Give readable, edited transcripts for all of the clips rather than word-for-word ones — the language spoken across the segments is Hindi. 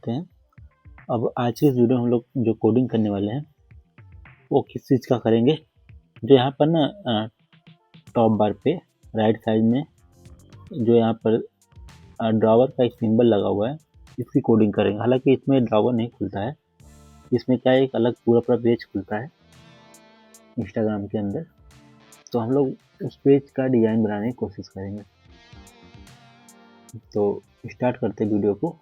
करते हैं। अब आज की इस वीडियो में हम लोग जो कोडिंग करने वाले हैं वो किस चीज़ का करेंगे, जो यहाँ पर ना टॉप बार पे राइट साइड में जो यहाँ पर ड्रॉवर का एक सिंबल लगा हुआ है, इसकी कोडिंग करेंगे। हालांकि इसमें ड्रॉवर नहीं खुलता है, इसमें क्या एक अलग पूरा पेज खुलता है इंस्टाग्राम के अंदर। तो हम लोग उस पेज का डिज़ाइन बनाने की कोशिश करेंगे। तो स्टार्ट करते हैं वीडियो को।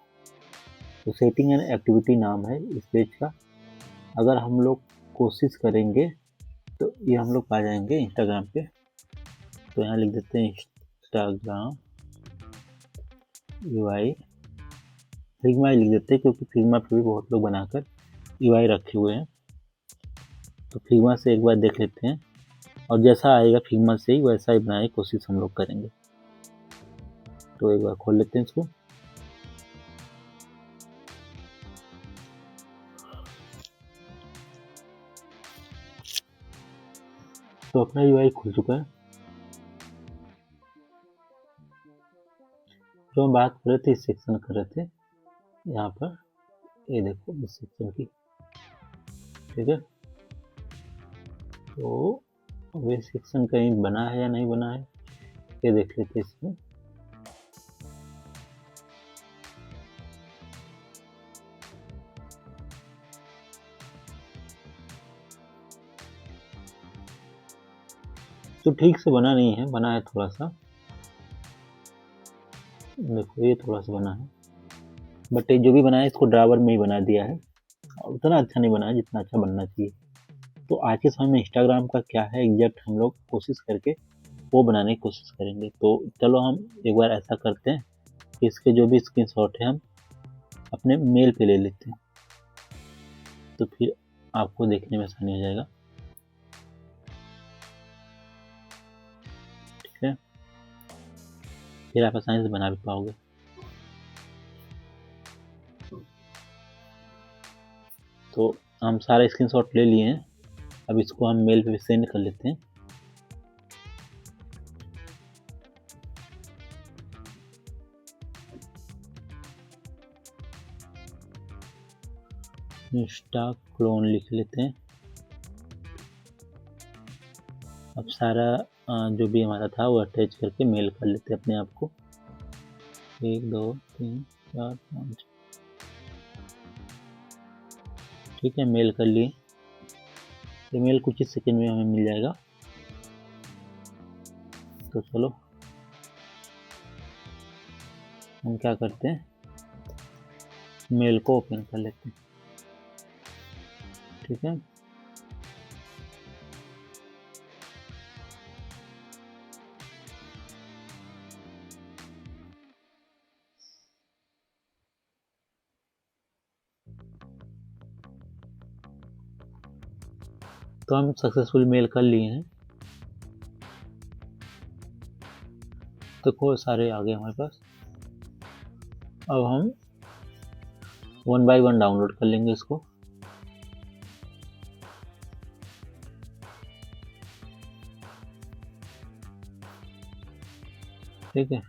तो सेटिंग एंड एक्टिविटी नाम है इस पेज का। अगर हम लोग कोशिश करेंगे तो ये हम लोग पा जाएंगे इंस्टाग्राम पे। तो यहाँ लिख देते हैं इंस्टाग्राम UI, फिग्मा लिख देते हैं क्योंकि फिग्मा पे भी बहुत लोग बनाकर UI रखे हुए हैं। तो फिग्मा से एक बार देख लेते हैं और जैसा आएगा फिग्मा से ही वैसा ही बनाने की कोशिश हम लोग करेंगे। तो एक बार खोल लेते हैं इसको। तो अपना UI खुल चुका है। जो हम बात कर रहे थे, इस सेक्शन कर रहे थे यहाँ पर, ये देखो इस सेक्शन की, ठीक है। तो अब ये सेक्शन कहीं बना है या नहीं बना है ये देख लेते हैं इसमें। तो ठीक से बना नहीं है, बना है थोड़ा सा, देखो ये थोड़ा सा बना है, बट जो भी बना है इसको ड्राइवर में ही बना दिया है। उतना अच्छा नहीं बना है जितना अच्छा बनना चाहिए। तो आज के समय में इंस्टाग्राम का क्या है एग्जैक्ट हम लोग कोशिश करके वो बनाने की कोशिश करेंगे। तो चलो हम एक बार ऐसा करते हैं कि इसके जो भी स्क्रीनशॉट है हम अपने मेल पे ले लेते हैं, तो फिर आपको देखने में आसानी हो जाएगा, ठीक है। फिर आप आसानी से बना भी पाओगे। तो हम सारे स्क्रीनशॉट ले लिए हैं, अब इसको हम मेल पे सेंड कर लेते हैं। इंस्टा क्लोन लिख लेते हैं। अब सारा जो भी हमारा था वो अटैच करके मेल कर लेते हैं अपने आप को। 1 2 3 4 5, ठीक है, मेल कर लिए। ये मेल कुछ ही सेकंड में हमें मिल जाएगा। तो चलो हम क्या करते हैं, मेल को ओपन कर लेते हैं, ठीक है। तो हम सक्सेसफुल मेल कर लिए हैं। देखो सारे आ गए हमारे पास। अब हम 1 बाय 1 डाउनलोड कर लेंगे इसको। ठीक है,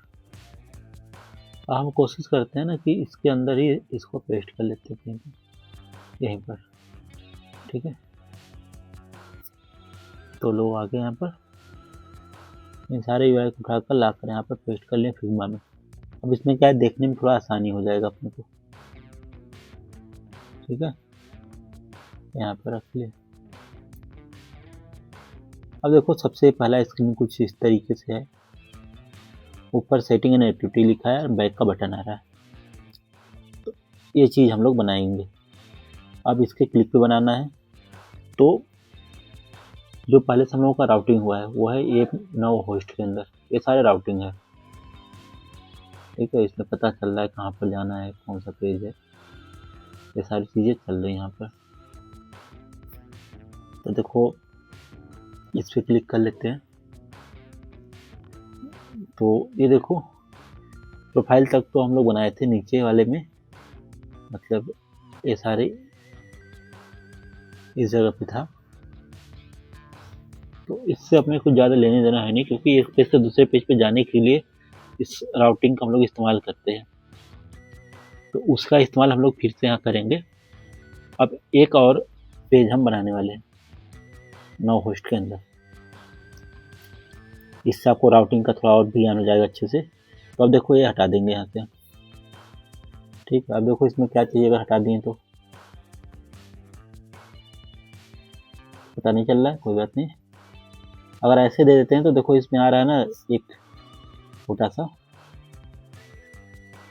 अब हम कोशिश करते हैं ना कि इसके अंदर ही इसको पेस्ट कर लेते हैं यहीं पर, ठीक है। तो लोग आ गए यहाँ पर, इन सारे UI को उठाकर लाकर यहाँ पर पेस्ट कर लें फिग्मा में। अब इसमें क्या है, देखने में थोड़ा आसानी हो जाएगा अपने को, ठीक है। यहाँ पर रख लिया। अब देखो सबसे पहला स्क्रीन कुछ इस तरीके से है, ऊपर सेटिंग एंड एक्टिविटी लिखा है और बैक का बटन आ रहा है। तो ये चीज़ हम लोग बनाएंगे। अब इसके क्लिक पे बनाना है। तो जो पहले से हम लोगों का राउटिंग हुआ है वो है ये 9 होस्ट के अंदर, ये सारे राउटिंग है, ठीक है। इसमें पता चल रहा है कहाँ पर जाना है, कौन सा पेज है, ये सारी चीज़ें चल रही हैं यहाँ पर। तो देखो इस पर क्लिक कर लेते हैं। तो ये देखो प्रोफाइल तक तो हम लोग बनाए थे, नीचे वाले में मतलब ये सारे इस जगह पे था। तो इससे अपने कुछ ज़्यादा लेने देना है नहीं, क्योंकि एक पेज से दूसरे पेज पे जाने के लिए इस राउटिंग का हम लोग इस्तेमाल करते हैं। तो उसका इस्तेमाल हम लोग फिर से यहाँ करेंगे। अब एक और पेज हम बनाने वाले हैं नो होस्ट के अंदर। इससे आपको राउटिंग का थोड़ा और ध्यान हो जाएगा अच्छे से। तो अब देखो ये हटा देंगे यहाँ से, ठीक है। अब देखो इसमें क्या चाहिए, अगर हटा दिए तो पता नहीं चल रहा है, कोई बात नहीं। अगर ऐसे दे देते हैं तो देखो इसमें आ रहा है ना एक छोटा सा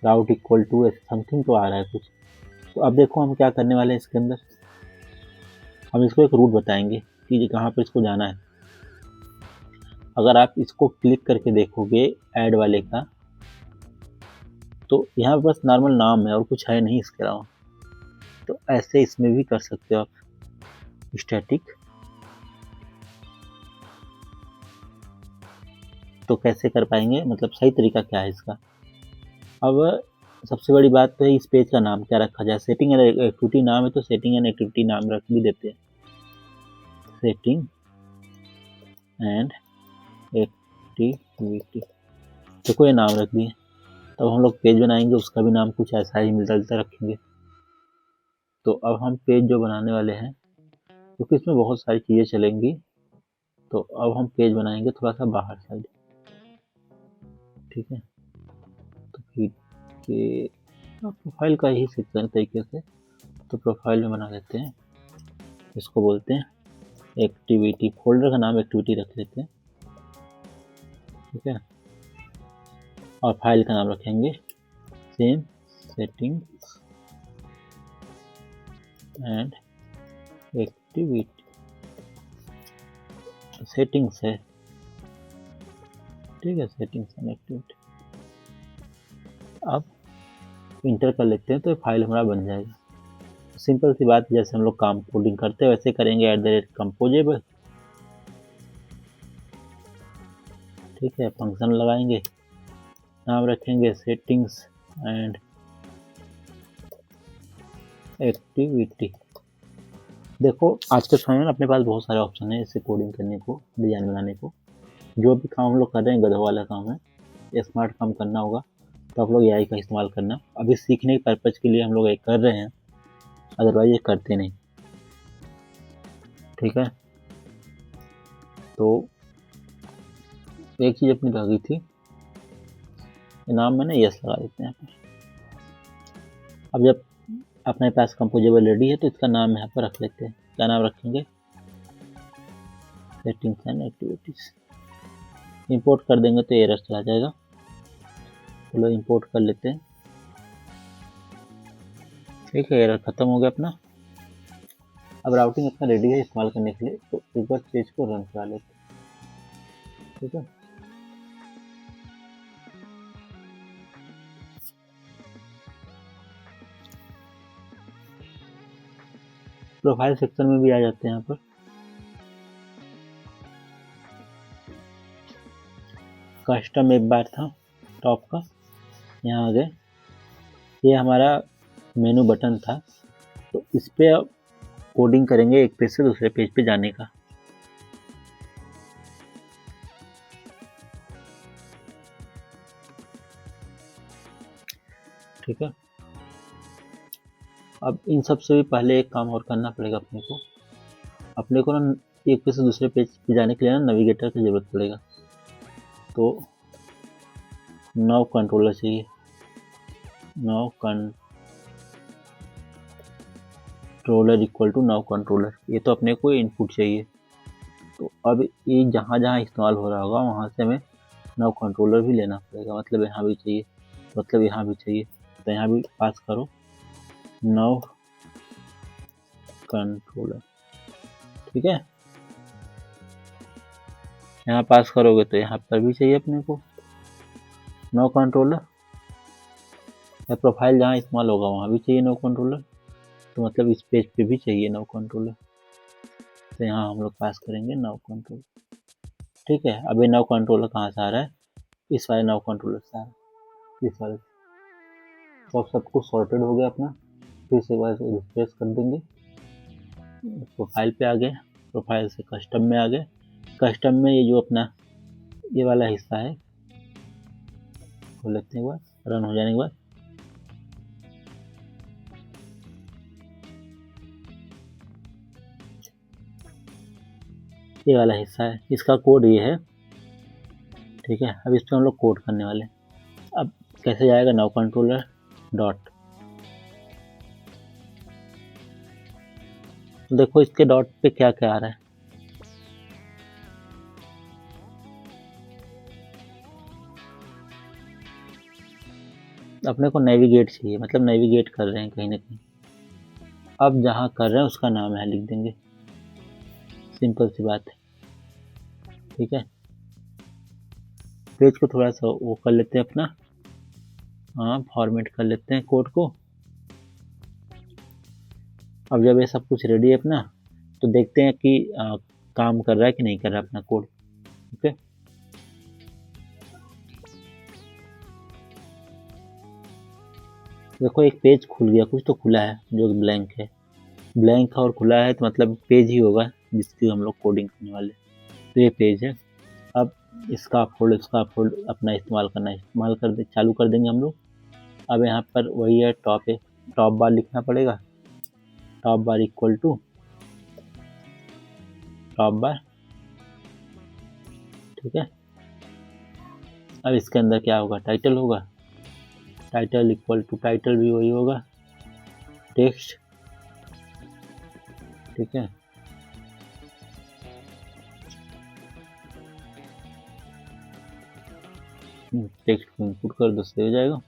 राउट इक्वल टू समथिंग तो आ रहा है कुछ। तो अब देखो हम क्या करने वाले हैं इसके अंदर, हम इसको एक रूट बताएंगे कि कहाँ पर इसको जाना है। अगर आप इसको क्लिक करके देखोगे ऐड वाले का, तो यहाँ पर बस नॉर्मल नाम है और कुछ है नहीं इसके अलावा। तो ऐसे इसमें भी कर सकते हो आप स्टैटिक। तो कैसे कर पाएंगे, मतलब सही तरीका क्या है इसका। अब सबसे बड़ी बात तो है इस पेज का नाम क्या रखा जाए। सेटिंग एंड एक्टिविटी नाम है तो सेटिंग एंड एक्टिविटी नाम रख भी देते हैं, सेटिंग एंड एक्टिविटी। देखो ये नाम रख दिए। तब हम लोग पेज बनाएंगे, उसका भी नाम कुछ ऐसा ही मिलता जुलता रखेंगे। तो अब हम पेज जो बनाने वाले हैं, क्योंकि इसमें बहुत सारी चीज़ें चलेंगी, तो अब हम पेज बनाएंगे थोड़ा सा बाहर साइड, ठीक है। तो फिर के प्रोफाइल का ही सेक्शन तरीके से, तो प्रोफाइल में बना लेते हैं, इसको बोलते हैं एक्टिविटी। फोल्डर का नाम एक्टिविटी रख लेते हैं, ठीक है। और फाइल का नाम रखेंगे same settings and activity. Settings है, ठीक है, सेटिंग्स एंड एक्टिविटी। अब इंटर कर लेते हैं तो फाइल हमारा बन जाएगा। सिंपल सी बात, जैसे हम लोग काम कोडिंग करते हैं वैसे करेंगे @composable, ठीक है। फंक्शन लगाएंगे, नाम रखेंगे सेटिंग्स एंड एक्टिविटी। देखो आज के समय में अपने पास बहुत सारे ऑप्शन है इससे कोडिंग करने को, डिजाइन बनाने को। जो भी काम हम लोग कर रहे हैं गधों वाला काम है, स्मार्ट काम करना होगा तो आप लोग एआई का इस्तेमाल करना। अभी सीखने के पर्पज के लिए हम लोग एक कर रहे हैं, अदरवाइज ये करते नहीं, ठीक है। तो एक चीज़ अपनी रह गई थी, नाम में ना यस लगा देते हैं। अब जब अपने पास कंपोजेबल रेडी है तो इसका नाम यहाँ पर रख लेते हैं। क्या नाम रखेंगे, सेटिंग्स एंड एक्टिविटीज। इंपोर्ट कर देंगे तो एरर चला जाएगा। चलो इंपोर्ट कर लेते हैं, ठीक है। एरर खत्म हो गया अपना। अब राउटिंग अपना रेडी है इस्तेमाल करने के लिए, तो एक बार पेज को रन करा लेते हैं, ठीक है। प्रोफाइल सेक्शन में भी आ जाते हैं। यहाँ पर कस्टम एक बार था टॉप का, यहाँ आ गए। ये हमारा मेनू बटन था, तो इस पे अब कोडिंग करेंगे एक पेज से दूसरे पेज पे जाने का। ठीक है। अब इन सब से भी पहले एक काम और करना पड़ेगा अपने को ना एक पेज से दूसरे पेज पे जाने के लिए ना नेविगेटर की ज़रूरत पड़ेगा। तो नाउ कंट्रोलर चाहिए, nav controller equal to nav controller. ये तो अपने को इनपुट चाहिए। तो अब ये जहाँ जहाँ इस्तेमाल हो रहा होगा वहाँ से हमें नाउ कंट्रोलर भी लेना पड़ेगा। मतलब यहाँ भी चाहिए, मतलब यहाँ भी चाहिए, तो यहाँ भी पास करो नाउ कंट्रोलर, ठीक है। यहाँ पास करोगे तो यहाँ पर भी चाहिए अपने को नो कंट्रोलर। या प्रोफाइल जहाँ इस्तेमाल होगा वहाँ भी चाहिए नो कंट्रोलर, तो मतलब इस पेज पे भी चाहिए नो कंट्रोलर। तो यहाँ हम लोग पास करेंगे नो कंट्रोलर, ठीक है। अभी नो कंट्रोलर कहाँ से आ रहा है, इस वाले नो कंट्रोलर से आ रहा है, इस वाले। तो अब सब कुछ सॉर्टेड हो गया अपना। फिर से रिफ्रेश कर देंगे, प्रोफाइल पे आ गए, प्रोफाइल से कस्टम में आ गए। कस्टम में ये जो अपना ये वाला हिस्सा है खोल लेते हैं एक बार, रन हो जाने के बाद। ये वाला हिस्सा है, इसका कोड ये है। ठीक है, अब इस पर हम लोग कोड करने वाले हैं। अब कैसे जाएगा, नाउ कंट्रोलर डॉट, देखो इसके डॉट पे क्या क्या आ रहा है। अपने को नेविगेट चाहिए, मतलब नेविगेट कर रहे हैं कहीं ना कहीं। अब जहाँ कर रहे हैं उसका नाम यहाँ लिख देंगे, सिंपल सी बात है। ठीक है, पेज को थोड़ा सा वो कर लेते हैं अपना, हाँ फॉर्मेट कर लेते हैं कोड को। अब जब ये सब कुछ रेडी है अपना, तो देखते हैं कि काम कर रहा है कि नहीं कर रहा अपना कोड। ओके, देखो एक पेज खुल गया, कुछ तो खुला है जो ब्लैंक है। ब्लैंक और खुला है तो मतलब पेज ही होगा जिसकी हम लोग कोडिंग करने वाले। तो ये पेज है। अब इसका फोल्ड अपना इस्तेमाल कर दे, चालू कर देंगे हम लोग। अब यहाँ पर वही है, टॉप बार लिखना पड़ेगा, top bar equal to top bar. ठीक है, अब इसके अंदर क्या होगा, टाइटल होगा, टाइटल इक्वल टू टाइटल भी वही होगा, टेक्स्ट। ठीक है, टेक्स्ट को इनपुट कर दो, सही हो जाएगा।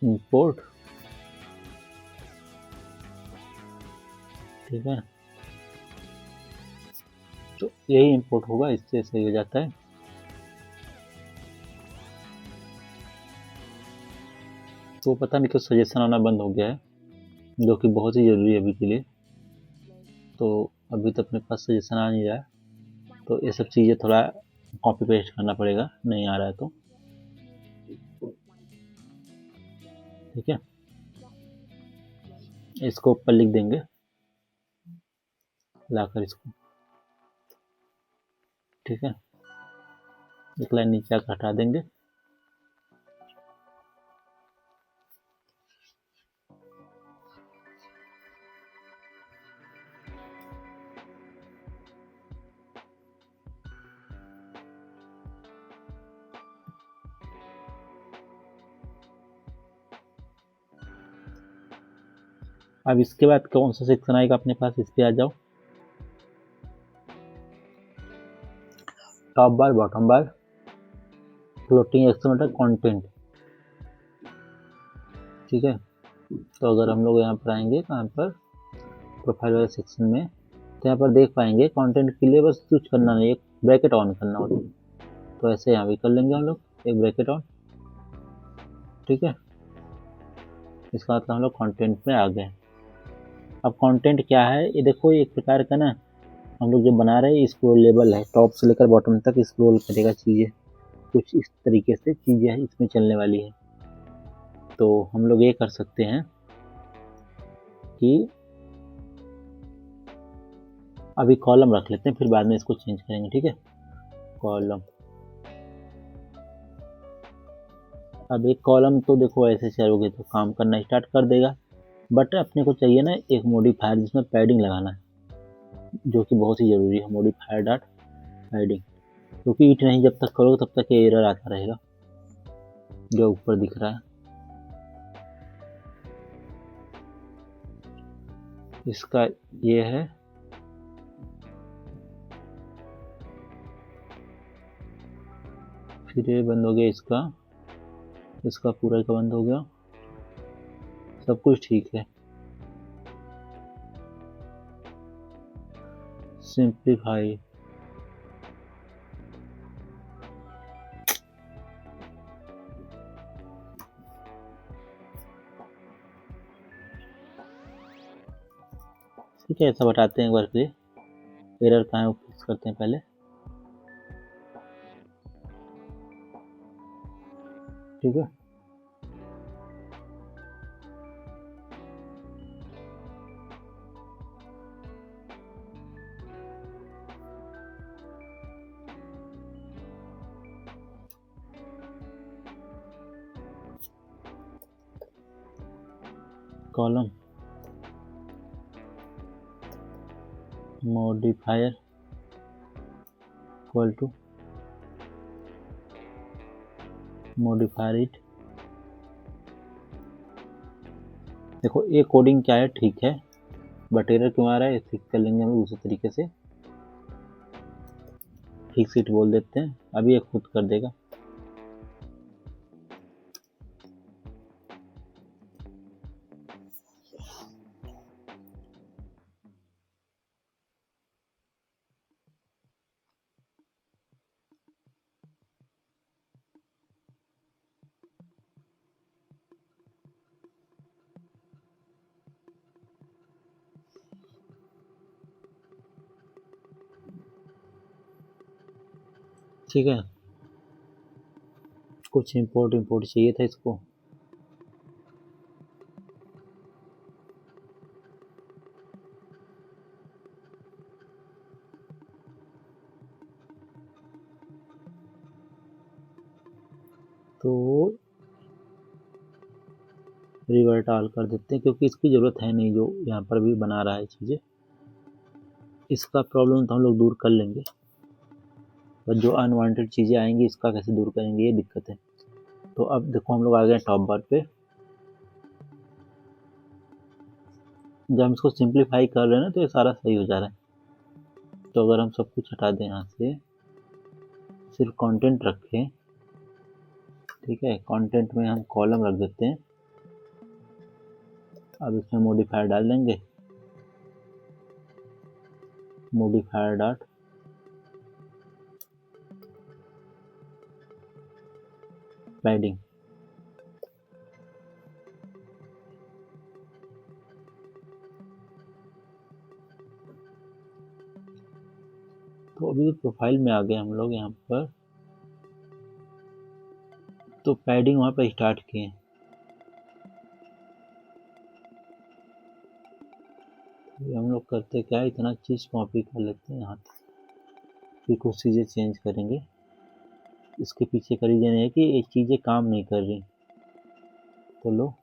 इंपोर्ट, ठीक है, तो यही इंपोर्ट होगा, इससे सही हो जाता है। तो पता नहीं क्यों सजेशन आना बंद हो गया है, जो कि बहुत ही ज़रूरी है अभी के लिए। तो अभी तो अपने पास सजेशन आ नहीं रहा है, तो ये सब चीज़ें थोड़ा कॉपी पेस्ट करना पड़ेगा, नहीं आ रहा है तो। ठीक है, इसको ऊपर लिख देंगे, लाकर इसको। ठीक है, एक लाइन नीचे आकर हटा देंगे। अब इसके बाद कौन सा सेक्शन आएगा अपने पास, इस पे आ जाओ, top bar, bottom bar, floating एक्सक्लेमेटर, कंटेंट। ठीक है, तो अगर हम लोग यहाँ पर आएंगे, कहाँ पर, प्रोफाइल वाले सेक्शन में, तो यहाँ पर देख पाएंगे कंटेंट के लिए बस कुछ करना नहीं, एक ब्रैकेट ऑन करना होता है। तो ऐसे यहाँ भी कर लेंगे हम लोग, एक ब्रैकेट ऑन। ठीक है, इसका मतलब हम लोग कंटेंट में आ गए। अब कंटेंट क्या है, ये देखो एक प्रकार का ना, हम लोग जो बना रहे हैं स्क्रोलेबल है, टॉप से लेकर बॉटम तक स्क्रोल करेगा चीज़ें, कुछ इस तरीके से चीज़ें इसमें चलने वाली है। तो हम लोग ये कर सकते हैं कि अभी कॉलम रख लेते हैं, फिर बाद में इसको चेंज करेंगे। ठीक है, कॉलम। अब एक कॉलम तो देखो ऐसे चलोगे तो काम करना स्टार्ट कर देगा, बट अपने को चाहिए ना एक मॉडिफायर जिसमें पैडिंग लगाना है, जो कि बहुत ही ज़रूरी है, मॉडिफायर डॉट पैडिंग। क्योंकि इट नहीं जब तक करोगे तब तक ये एरर आता रहेगा जो ऊपर दिख रहा है। इसका ये है, फिर ये बंद हो गया, इसका पूरा का बंद हो गया, सब कुछ ठीक है। सिंप्लीफाई, ठीक है, ऐसा बताते हैं एक बार फिर, एरर कहाँ है वो फिक्स करते हैं पहले। ठीक है, column modifier equal to modifier it. देखो ये कोडिंग क्या है, ठीक है, बट एरर क्यों आ रहा है फिक्स कर लेंगे हम दूसरे तरीके से। फिक्स इट बोल देते हैं, अभी ये खुद कर देगा। ठीक है, कुछ इंपोर्ट चाहिए था इसको। तो रिवर्ट ऑल कर देते हैं, क्योंकि इसकी ज़रूरत है नहीं, जो यहाँ पर भी बना रहा है चीज़ें। इसका प्रॉब्लम तो हम लोग दूर कर लेंगे, पर जो अनवांटेड चीज़ें आएंगी इसका कैसे दूर करेंगे, ये दिक्कत है। तो अब देखो हम लोग आ गए टॉप बार पे। जब हम इसको सिंप्लीफाई कर रहे हैं ना तो ये सारा सही हो जा रहा है। तो अगर हम सब कुछ हटा दें यहाँ से, सिर्फ कंटेंट रखें, ठीक है, कंटेंट में हम कॉलम रख देते हैं। अब इसमें मॉडिफायर डाल देंगे, मॉडिफायर डॉट पैडिंग। तो अभी प्रोफाइल में आ गए हम लोग यहाँ पर, तो पैडिंग वहाँ पर स्टार्ट किए। हम लोग करते क्या है, इतना चीज़ कॉपी कर लेते हैं यहाँ तक, फिर कुछ चीज़ें चेंज करेंगे। इसके पीछे का रीज़न है कि ये चीज़ें काम नहीं कर रही। तो लो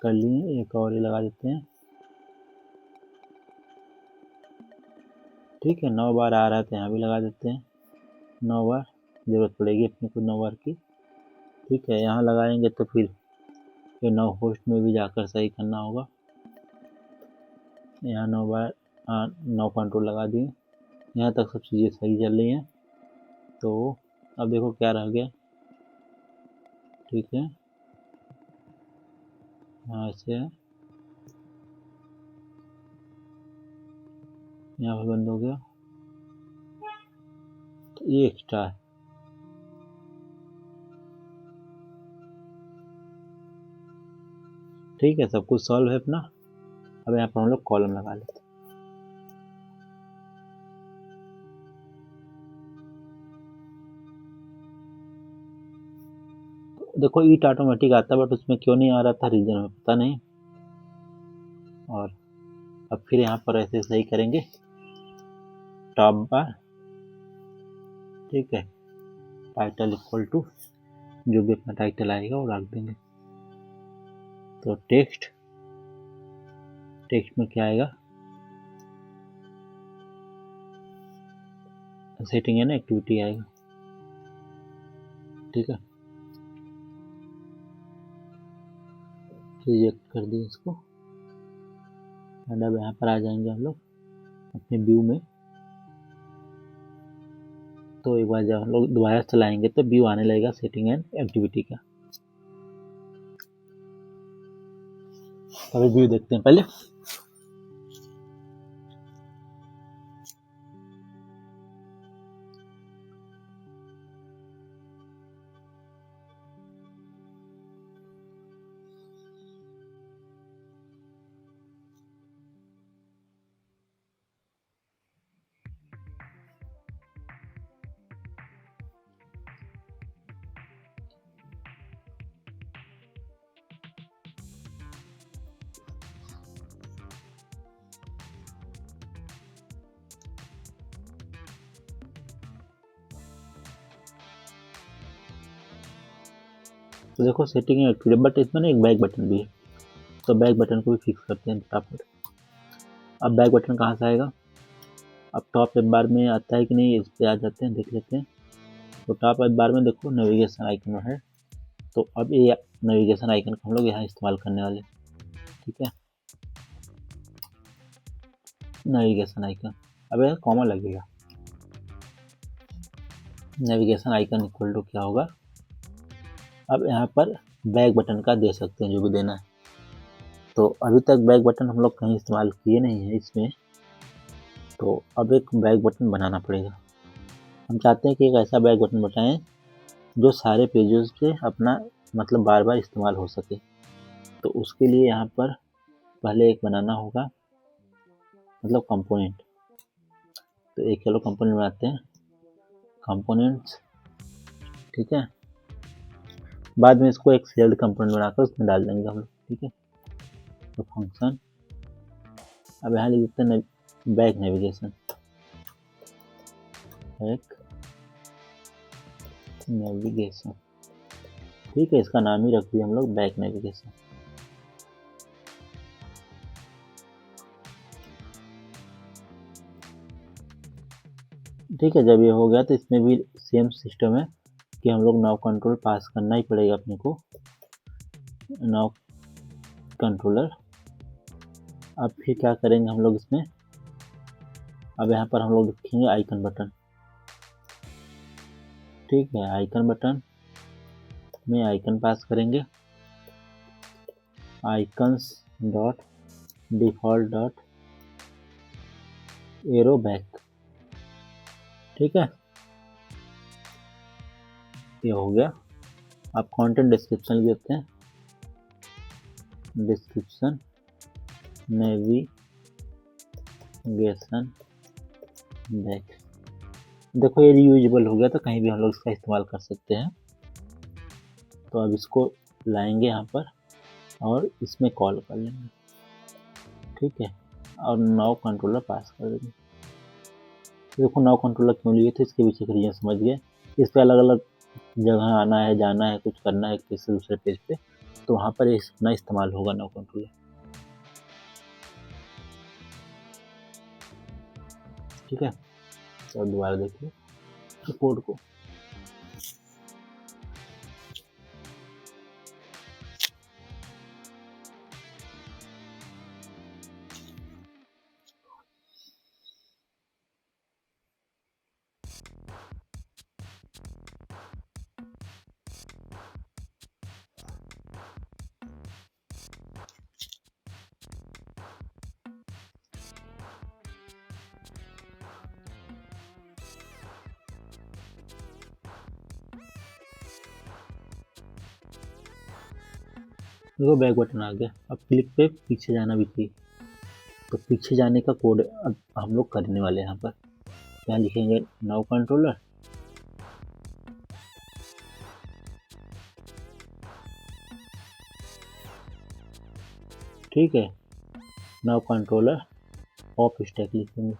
कर लिए, एक और ही लगा देते हैं। ठीक है, 9 बार आ रहा है तो यहाँ भी लगा देते हैं 9 बार, ज़रूरत पड़ेगी अपने को 9 बार की। ठीक है, यहाँ लगाएंगे तो फिर ये 9 होस्ट में भी जाकर सही करना होगा। यहाँ 9 बार 9 कंट्रोल लगा दिए, यहाँ तक सब चीज़ें सही चल रही हैं। तो अब देखो क्या रह गया। ठीक है, यहाँ ऐसे है, यहाँ पर बंद हो गया, तो ये एक्स्ट्रा है। ठीक है, सब कुछ सॉल्व है अपना। अब यहाँ पर हम लोग कॉलम लगा लेते हैं। देखो ईट ऑटोमेटिक आता है, बट उसमें क्यों नहीं आ रहा था, रीजन हमें पता नहीं। और अब फिर यहाँ पर ऐसे सही करेंगे, टॉप बार, ठीक है, टाइटल इक्वल टू जो भी अपना टाइटल आएगा वो रख देंगे। तो टेक्स्ट में क्या आएगा, सेटिंग है ना, एक्टिविटी आएगा। ठीक है, रिजेक्ट कर दिए इसको। अब यहाँ पर आ जाएंगे हम लोग अपने व्यू में। तो एक बार जब हम लोग दोबारा चलाएंगे तो व्यू आने लगेगा सेटिंग एंड एक्टिविटी का। अभी व्यू देखते हैं पहले। तो देखो सेटिंग एक्टिव, बट इसमें ना एक बैक बटन भी है। तो बैक बटन को भी फिक्स करते हैं फटाफट। अब बैक बटन कहाँ से आएगा, अब टॉप वेब बार में आता है कि नहीं, इस पर आ जाते हैं, देख लेते हैं। तो टॉप वेब बार में देखो नेविगेशन आइकन है, तो अब ये नेविगेशन आइकन को हम लोग यहाँ इस्तेमाल करने वाले, ठीक है। नेविगेशन आइकन, अब यह कॉमा लगेगा, नेविगेशन आइकन इक्वल टू क्या होगा, अब यहाँ पर बैक बटन का दे सकते हैं जो भी देना है। तो अभी तक बैक बटन हम लोग कहीं इस्तेमाल किए नहीं है इसमें, तो अब एक बैक बटन बनाना पड़ेगा। हम चाहते हैं कि एक ऐसा बैक बटन बनाएं जो सारे पेजेस पे अपना मतलब बार बार इस्तेमाल हो सके। तो उसके लिए यहाँ पर पहले एक बनाना होगा मतलब कंपोनेंट। तो एक चलो कंपोनेंट बनाते हैं, कंपोनेंट्स, ठीक है। बाद में इसको एक शेयर्ड कंपोनेंट बनाकर उसमें डाल देंगे हम लोग, ठीक है। तो फंक्शन, अब यहाँ लिख देते हैं बैक नेविगेशन, बैक नेविगेशन, ठीक है। इसका नाम ही रख दिया हम लोग बैक नेविगेशन। ठीक है, जब ये हो गया तो इसमें भी सेम सिस्टम है कि हम लोग नाउ कंट्रोल पास करना ही पड़ेगा अपने को, नाउ कंट्रोलर। अब फिर क्या करेंगे हम लोग इसमें, अब यहाँ पर हम लोग लिखेंगे आइकन बटन, ठीक है। आइकन बटन में आइकन पास करेंगे, icons dot default dot arrow back, ठीक है। ये हो गया। अब कंटेंट डिस्क्रिप्शन लिख देते हैं, डिस्क्रिप्शन नेविगेशन बैक। देखो ये रीयूजेबल हो गया, तो कहीं भी हम लोग इसका इस्तेमाल कर सकते हैं। तो अब इसको लाएंगे यहाँ पर और इसमें कॉल कर लेंगे, ठीक है। और नाउ कंट्रोलर पास कर देंगे। देखो नाउ कंट्रोलर क्यों लिए थे, इसके पीछे का रीजन समझ गए। इस पर अलग अलग जगह आना है, जाना है, कुछ करना है एक पेज से दूसरे पेज पे, तो वहाँ पर इसका इस्तेमाल होगा नाउ कंट्रोलर, ठीक है। तो दोबारा देखिए कोड को, देखो बैक बटन आ गया। अब क्लिक पे पीछे जाना भी चाहिए, तो पीछे जाने का कोड अब हम लोग करने वाले हैं। यहाँ पर यहाँ लिखेंगे नाउ कंट्रोलर, ठीक है। नाउ कंट्रोलर ऑफ स्टैक लिखेंगे,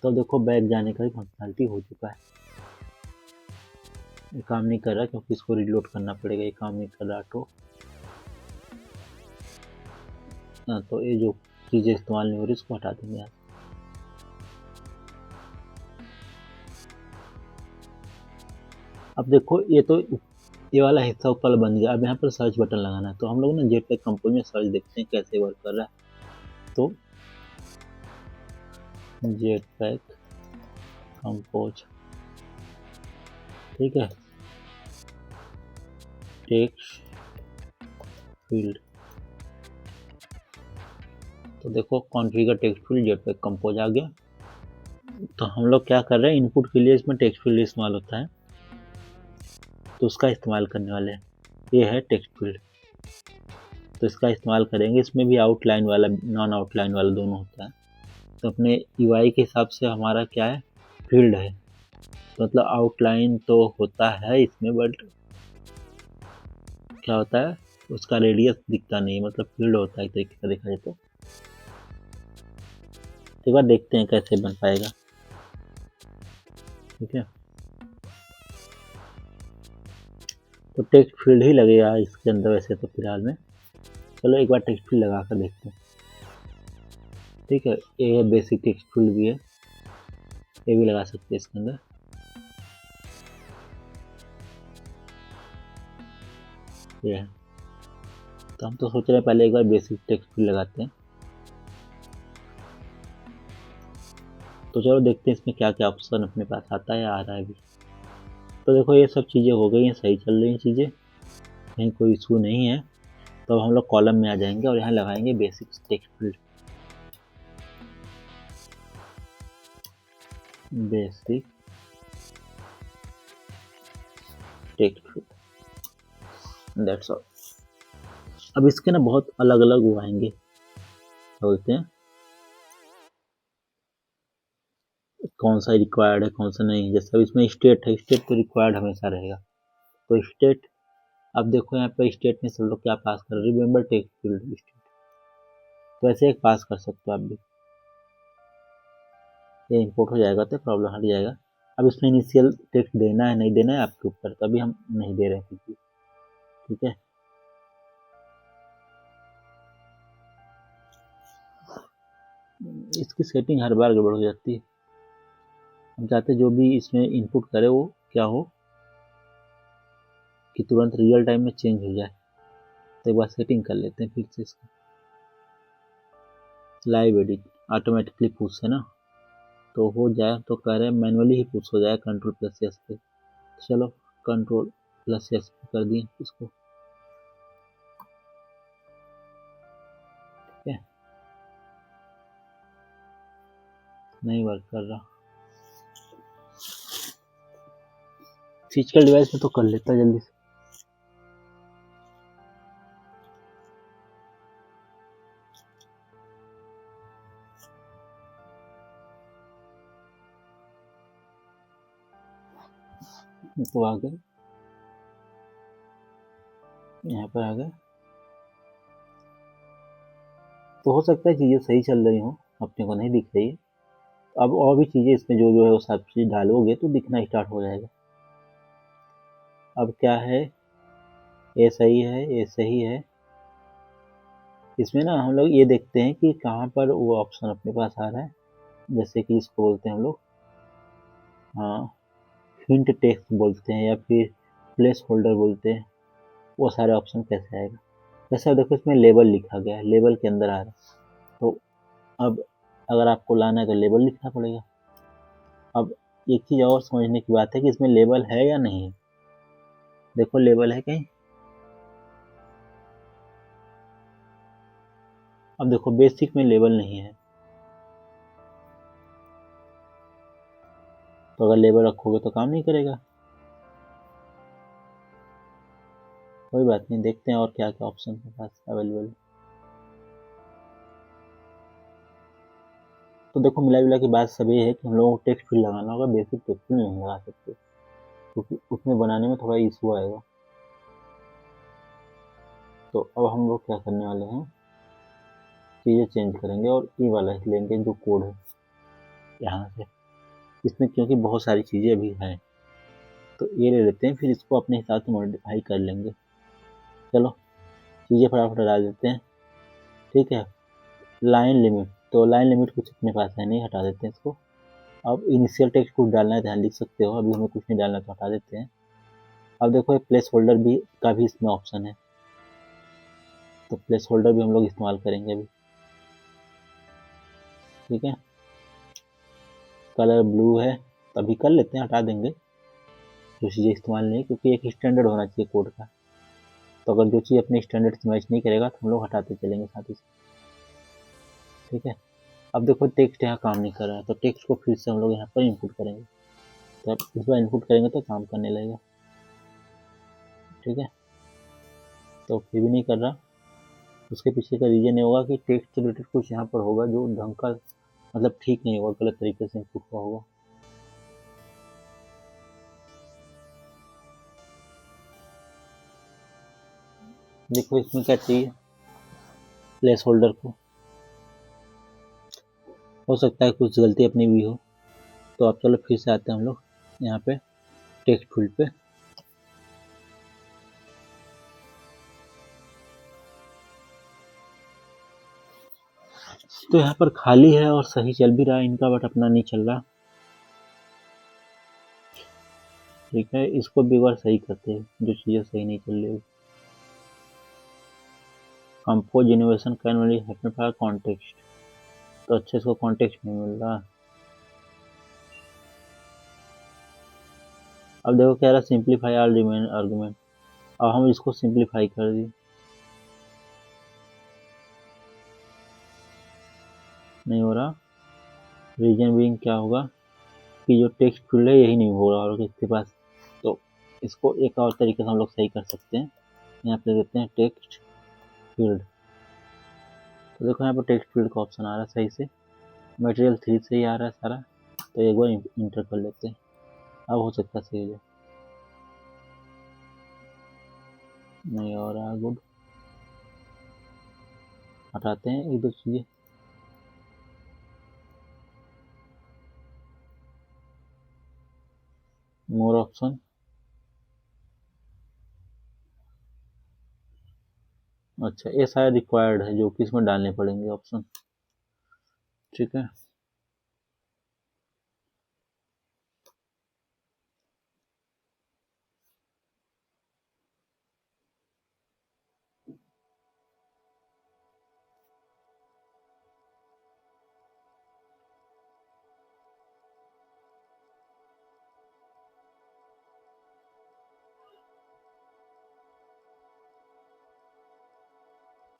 तो देखो बैक जाने का भी फंक्शनलिटी हो चुका है। ये काम नहीं कर रहा क्योंकि इसको रीलोड करना पड़ेगा, ये काम नहीं कर रहा तो तो ये जो चीज़ें इस्तेमाल नहीं हो रही इसको हटा देंगे आप। अब देखो ये तो ये वाला हिस्सा ऊपर बन गया। अब यहाँ पर सर्च बटन लगाना है, तो हम लोग ना जेटपैक कंपोज में सर्च देखते हैं कैसे वर्क कर रहा है। तो जेटपैक कंपोज, ठीक है, टेक्स्ट फील्ड, तो देखो configure text field Jetpack Compose आ गया। तो हम लोग क्या कर रहे हैं, इनपुट के लिए इसमें टेक्स्ट फील्ड इस्तेमाल होता है, तो उसका इस्तेमाल करने वाले हैं। ये है टेक्स्ट फील्ड, तो इसका इस्तेमाल करेंगे। इसमें भी आउटलाइन वाला नॉन आउटलाइन वाला दोनों होता है। तो अपने यूआई के हिसाब से हमारा क्या है, फील्ड है, तो मतलब आउटलाइन तो होता है इसमें, बट क्या होता है उसका रेडियस दिखता नहीं, मतलब फील्ड होता है एक तरीके से देखा जाए तो। एक बार देखते हैं कैसे बन पाएगा, ठीक है। तो टेक्स्ट फील्ड ही लगेगा इसके अंदर वैसे तो फिलहाल में। चलो एक बार टेक्स्ट फील्ड लगा कर देखते हैं। ठीक है, ये बेसिक टेक्स्ट फील्ड भी है, ये भी लगा सकते हैं इसके अंदर। ये है, तो हम तो सोच रहे हैं पहले एक बार बेसिक टेक्स्ट फील्ड लगाते हैं। तो चलो देखते हैं इसमें क्या क्या ऑप्शन अपने पास आता है या आ रहा है अभी। तो देखो ये सब चीज़ें हो गई हैं, सही चल रही हैं चीज़ें, कहीं कोई इशू नहीं है। तो अब हम लोग कॉलम में आ जाएंगे और यहाँ लगाएंगे basic text field, basic text field, that's all. अब इसके ना बहुत अलग अलग वो आएंगे, बोलते हैं कौन सा रिक्वायर्ड है कौन सा नहीं। जैसे अब इसमें स्टेट है, स्टेट तो रिक्वायर्ड हमेशा रहेगा। तो स्टेट, अब देखो यहाँ पे स्टेट में सब लोग क्या पास कर रहे हैं, रिमेंबर टेक्स्ट फील्ड स्टेट, तो ऐसे एक पास कर सकते हो आप भी, ये इंपोर्ट हो जाएगा तो प्रॉब्लम हट जाएगा। अब इसमें इनिशियल टेक्स्ट देना है नहीं देना है आपके ऊपर, तभी हम नहीं दे रहे हैं कुछ भी। ठीक है, इसकी सेटिंग हर बार गड़बड़ हो जाती है। हम चाहते जो भी इसमें इनपुट करे वो क्या हो कि तुरंत रियल टाइम में चेंज हो जाए। तो एक बार सेटिंग कर लेते हैं फिर से इसको, लाइव एडिट ऑटोमेटिकली पुश है ना, तो हो जाए तो कह रहे हैं मैनुअली ही पुश हो जाए कंट्रोल प्लस एस पे। चलो कंट्रोल प्लस एस पे कर दिए इसको। ठीक है, नहीं वर्क कर रहा, फिजिकल डिवाइस में तो कर लेता जल्दी से। तो आ गए, यहाँ पर आ गए, तो हो सकता है चीज़ें सही चल रही हो, अपने को नहीं दिख रही है। अब और भी चीज़ें इसमें जो जो है वो सब चीज़ डालोगे तो दिखना स्टार्ट हो जाएगा। अब क्या है, ये सही है ये सही है। इसमें ना हम लोग ये देखते हैं कि कहाँ पर वो ऑप्शन अपने पास आ रहा है, जैसे कि इसको बोलते हैं हम लोग, हाँ हिंट टेक्स्ट बोलते हैं या फिर प्लेस होल्डर बोलते हैं, वो सारे ऑप्शन कैसे आएगा। जैसे देखो इसमें लेबल लिखा गया है, लेबल के अंदर आ रहा है, तो अब अगर आपको लाना है तो लेबल लिखना पड़ेगा। अब एक चीज़ और समझने की बात है कि इसमें लेबल है या नहीं है। देखो लेबल है कहीं, अब देखो बेसिक में लेबल नहीं है, तो अगर लेबल रखोगे तो काम नहीं करेगा। कोई बात नहीं, देखते हैं और क्या क्या ऑप्शन है पास अवेलेबल। तो देखो मिला जुला की बात सब ये है कि हम लोगों को टेक्स्ट फील्ड लगाना होगा, बेसिक टेक्स्ट फील्ड नहीं लगा सकते क्योंकि उसमें बनाने में थोड़ा इशू आएगा। तो अब हम लोग क्या करने वाले हैं, चीज़ें चेंज करेंगे और ये वाला लेंगे जो कोड है यहाँ से। इसमें क्योंकि बहुत सारी चीज़ें अभी हैं तो ये ले लेते हैं, फिर इसको अपने हिसाब से मॉडिफाई कर लेंगे। चलो चीज़ें फटाफट डाल देते हैं। ठीक है, लाइन लिमिट, तो लाइन लिमिट कुछ अपने पास है नहीं, हटा देते हैं इसको। अब इनिशियल टेक्स्ट कुछ डालना है ध्यान लिख सकते हो, अभी हमें कुछ नहीं डालना तो हटा देते हैं। अब देखो प्लेस होल्डर भी का भी इसमें ऑप्शन है, तो प्लेस होल्डर भी हम लोग इस्तेमाल करेंगे अभी। ठीक है, कलर ब्लू है, तभी कर लेते हैं, हटा देंगे जो चीज़ें इस्तेमाल नहीं, क्योंकि एक स्टैंडर्ड होना चाहिए कोड का। तो अगर जो चीज़ अपने स्टैंडर्ड से मैच नहीं करेगा तो हम लोग हटाते चलेंगे साथ ही साथ। ठीक है, अब देखो टेक्स्ट यहाँ काम नहीं कर रहा है, तो टेक्स्ट को फिर से हम लोग यहाँ पर इनपुट करेंगे। तो अब इस बार इनपुट करेंगे तो काम करने लगेगा। ठीक है, तो फिर भी नहीं कर रहा, उसके पीछे का रीजन ये होगा कि टेक्स्ट रिलेटेड कुछ यहाँ पर होगा जो ढंग का मतलब ठीक नहीं होगा, गलत तरीके से इनपुट हुआ होगा। देखो इसमें क्या चाहिए, प्लेस होल्डर को हो सकता है कुछ गलती अपनी भी हो, तो अब चलो फिर से आते हैं हम लोग यहाँ पे टेक्स्ट फील्ड पे। तो यहाँ पर खाली है और सही चल भी रहा है इनका, बट अपना नहीं चल रहा। ठीक है, इसको भी एक बार सही करते हैं, जो चीज़ें सही नहीं चल रही। Compose innovation can only happen for context, तो अच्छे इसको कॉन्टेक्स्ट नहीं मिल रहा। अब देखो कह रहा सिंप्लीफाई ऑल रिमेन आर्गुमेंट, अब हम इसको सिंप्लीफाई कर दी, नहीं हो रहा। रीजन बीइंग क्या होगा कि जो टेक्स्ट फील्ड है यही नहीं हो रहा और इसके पास, तो इसको एक और तरीके से हम लोग सही कर सकते हैं। यहाँ पे देते हैं टेक्स्ट फील्ड, तो देखो यहाँ पर टेक्स्ट फील्ड का ऑप्शन आ रहा है सही से, मटेरियल 3 से ही आ रहा है सारा, तो एक बार इंटर कर लेते हैं, अब हो सकता है सही हो जाए। नहीं हो रहा, गुड, हटाते हैं एक दो चीज़ें। मोर ऑप्शन, अच्छा ये शायद रिक्वायर्ड है, जो कि इसमें डालने पड़ेंगे ऑप्शन। ठीक है,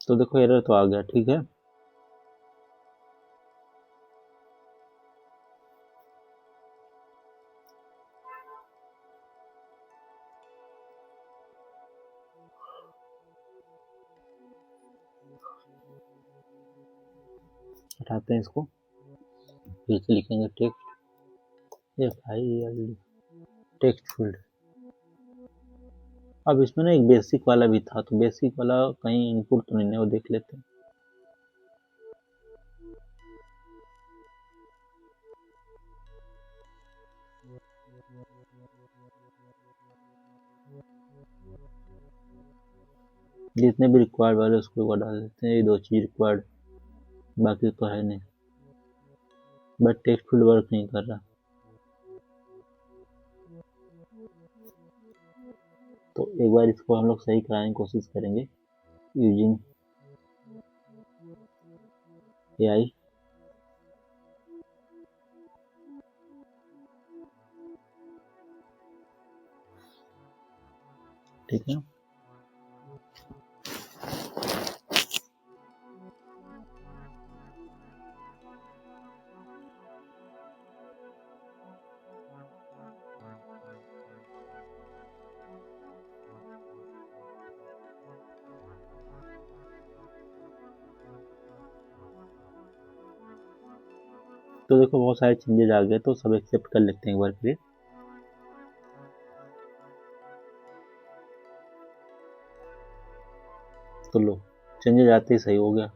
तो देखो एरर तो आ गया। ठीक है, हटाते हैं इसको, फिर से लिखेंगे टेक्स्ट फील्ड। अब इसमें ना एक बेसिक वाला भी था, तो बेसिक वाला कहीं इनपुट तो नहीं है, वो देख लेते हैं। जितने भी रिक्वायर्ड वाले उसको एक बार डाल देते हैं, ये दो चीज रिक्वायर्ड, बाकी तो है नहीं, बट टेक्स्ट फील्ड वर्क नहीं कर रहा। तो एक बार इसको हम लोग सही कराने की कोशिश करेंगे यूजिंग एआई। ठीक है, तो देखो बहुत सारे चेंजेस आ गए, तो सब एक्सेप्ट कर लेते हैं एक बार फिर। तो लो, चेंजेस आते ही सही हो गया।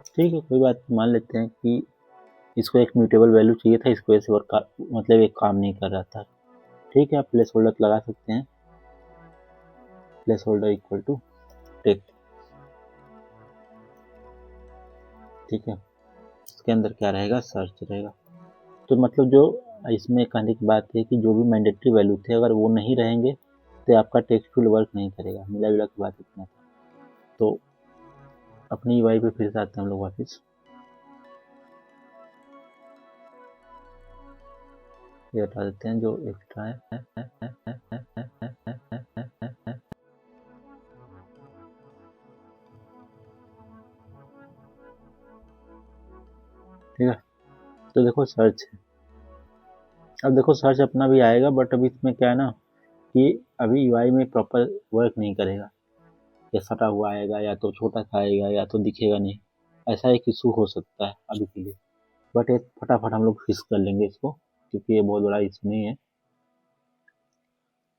ठीक है, कोई बात, मान लेते हैं कि इसको एक म्यूटेबल वैल्यू चाहिए था, इसको ऐसे वर्क मतलब एक काम नहीं कर रहा था। ठीक है, आप प्लेस होल्डर लगा सकते हैं, place holder equal to text. ठीक है, इसके अंदर क्या रहेगा, सर्च रहेगा। तो मतलब जो इसमें कहने की बात है कि जो भी मैंडेटरी वैल्यू थे अगर वो नहीं रहेंगे तो आपका टेक्स्ट फील्ड वर्क नहीं करेगा। मिला जुला की बात इतना था। तो अपनी यूआई पे फिर से आते हैं हम लोग वापस, ये हटा देते हैं जो एक्स्ट्रा है। ठीक है, तो देखो सर्च है, अब देखो सर्च अपना भी आएगा, बट अभी इसमें क्या है ना कि अभी यूआई में प्रॉपर वर्क नहीं करेगा, या सटा हुआ आएगा, या तो छोटा सा आएगा, या तो दिखेगा नहीं। ऐसा एक इशू हो सकता है अभी के लिए, बट ये फटाफट हम लोग फिक्स कर लेंगे इसको, क्योंकि ये बहुत बड़ा इशू नहीं है।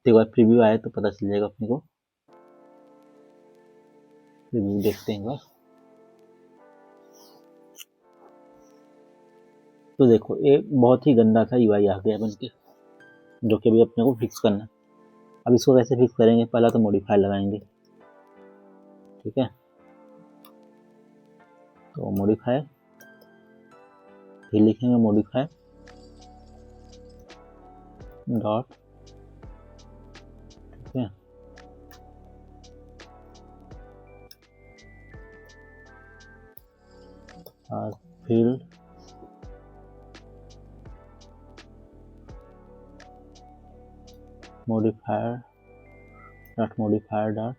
तो एक बार प्रीव्यू आए तो पता चल जाएगा अपने को, प्रीव्यू देखते हैं एक बार। तो देखो ये बहुत ही गंदा सा यूआई आ गया बनके, जो कि अभी अपने को फिक्स करना है। अब इसको कैसे फिक्स करेंगे, पहला तो मॉडिफायर लगाएंगे। ठीक है, तो मॉडिफायर, फिर लिखेंगे मॉडिफायर डॉट, ठीक है, और field modifier dot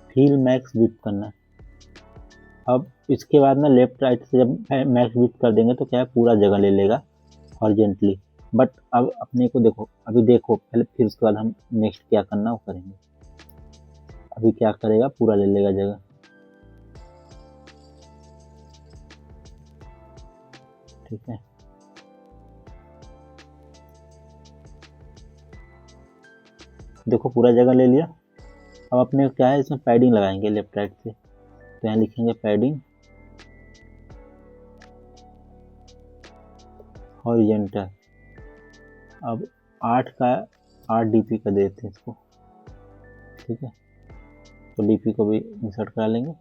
feel max width करना है। अब इसके बाद ना लेफ्ट राइट से जब मैक्स विड्थ कर देंगे तो क्या है, पूरा जगह ले लेगा हॉरिजेंटली। बट अब अपने को देखो, अभी देखो पहले, फिर उसके बाद हम नेक्स्ट क्या करना वो करेंगे। अभी क्या करेगा, पूरा ले लेगा जगह। ठीक है, देखो पूरा जगह ले लिया। अब अपने को क्या है, इसमें पैडिंग लगाएंगे लेफ्ट राइट से, तो यहाँ लिखेंगे पैडिंग हॉरिजेंटल। अब 8 डीपी का देते हैं इसको। ठीक है, तो डीपी को भी इंसर्ट करा लेंगे।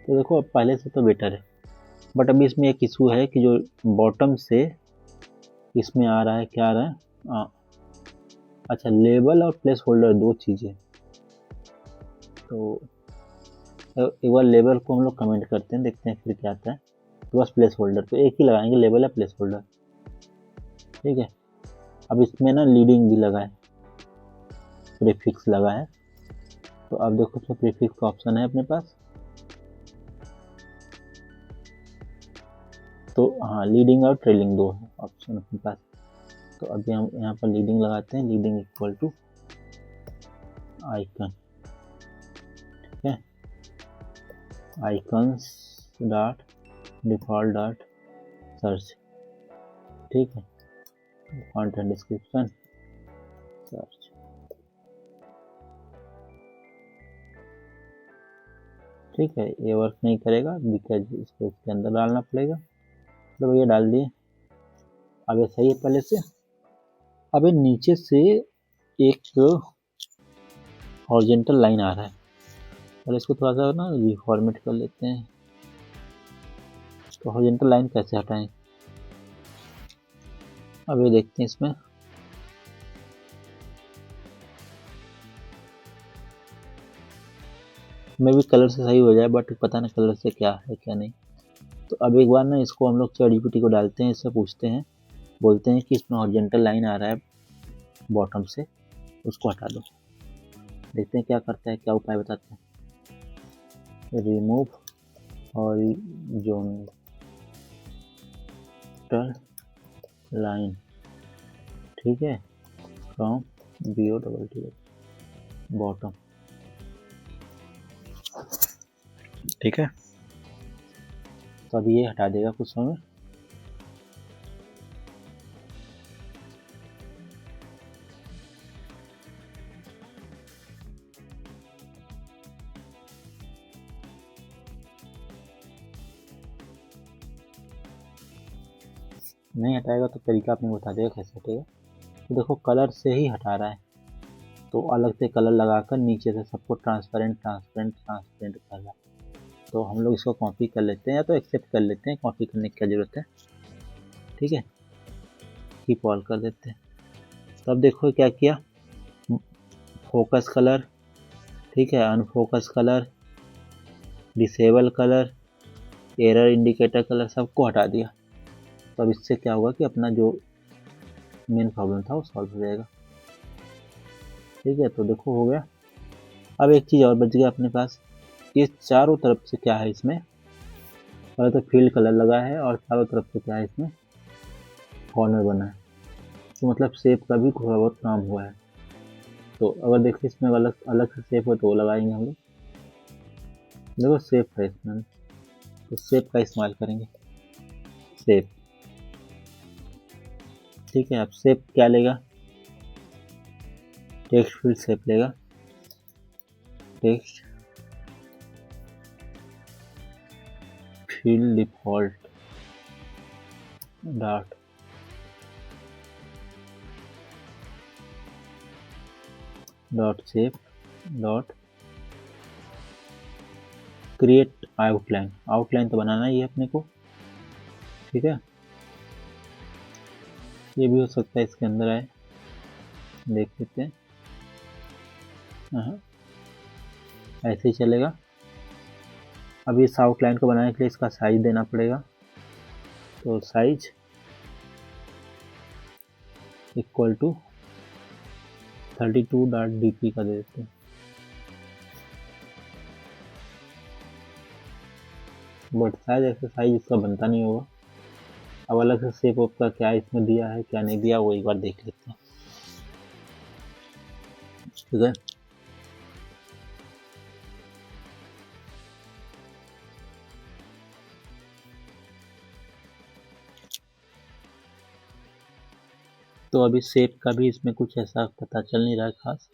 तो देखो अब पहले से तो बेटर है, बट अभी इसमें एक इशू है कि जो बॉटम से इसमें आ रहा है, क्या आ रहा है, अच्छा, लेबल और प्लेस होल्डर दो चीज़ें। तो एक बार लेबल को हम लोग कमेंट करते हैं, देखते हैं फिर क्या आता है। तो बस प्लेस होल्डर तो एक ही लगाएंगे, लेबल या प्लेस होल्डर। ठीक है, अब इसमें ना लीडिंग भी लगा है, प्रीफिक्स लगा है। तो अब देखो इसमें प्रीफिक्स का ऑप्शन है अपने पास। तो हाँ, लीडिंग और ट्रेलिंग दो है ऑप्शन अपने पास। तो अभी हम यहाँ पर लीडिंग लगाते हैं, लीडिंग इक्वल टू आइकन। ठीक है, icons dot default dot search. ठीक है, कंटेंट डिस्क्रिप्शन सर्च। ठीक है, ये वर्क नहीं करेगा बिकॉज इसको इसके अंदर डालना पड़ेगा। तो ये डाल दिए, अब ये सही है पहले से। अब ये नीचे से एक हॉरिजेंटल लाइन आ रहा है, पहले इसको थोड़ा सा ना रिफॉर्मेट कर लेते हैं। तो हॉरिजेंटल लाइन कैसे हटाएं, अब ये देखते हैं इसमें। मे भी कलर से सही हो जाए, बट पता नहीं कलर से क्या है क्या नहीं। तो अब एक बार ना इसको हम लोग ChatGPT को डालते हैं, इससे पूछते हैं, बोलते हैं कि इसमें हॉरिजेंटल लाइन आ रहा है बॉटम से, उसको हटा दो। देखते हैं क्या करता है, क्या उपाय बताते हैं। रिमूव हॉरिजॉन्टल लाइन, ठीक है, फ्रॉम BOTT बॉटम। ठीक है, तो अब ये हटा देगा कुछ समय। नहीं हटाएगा तो तरीका आपने बता देगा कैसे हटेगा। तो देखो कलर से ही हटा रहा है, तो अलग से कलर लगाकर नीचे से सबको ट्रांसपेरेंट कर रहा है। तो हम लोग इसको कॉपी कर लेते हैं, या तो एक्सेप्ट कर लेते हैं, कॉपी करने की क्या ज़रूरत है। ठीक है, कीप ऑल कर देते हैं। तो अब देखो क्या किया, फोकस कलर, ठीक है, unfocus colour, disable colour, error indicator colour, सबको हटा दिया। तो अब इससे क्या होगा कि अपना जो मेन प्रॉब्लम था वो सॉल्व हो जाएगा। ठीक है, तो देखो हो गया। अब एक चीज़ और बच गया अपने पास, ये चारों तरफ से क्या है इसमें, पहले तो फील्ड कलर लगा है और चारों तरफ से क्या है इसमें कॉर्नर बना है। तो मतलब शेप का भी थोड़ा बहुत काम हुआ है। तो अगर देखिए इसमें अलग अलग से शेप हो तो वो लगाएंगे हम लोग। देखो शेप है इसमें, तो शेप का इस्तेमाल करेंगे। शेप, ठीक है। अब शेप क्या लेगा, टेक्स्ट फील्ड शेप लेगा, text field default dot shape dot create outline. Outline तो बनाना ही है अपने को, ठीक है। ये भी हो सकता है इसके अंदर आए, देख लेते हैं। ऐसे ही चलेगा। अब इस आउटलाइन को बनाने के लिए इसका साइज देना पड़ेगा, तो साइज इक्वल टू 32.dp का दे देते हैं। बट शायद ऐसे साइज इसका बनता नहीं होगा। अब अलग से शेप ऑफ का क्या इसमें दिया है क्या नहीं दिया वो एक बार देख लेते हैं, ठीक है। तो अभी शेप का भी इसमें कुछ ऐसा पता चल नहीं रहा है खास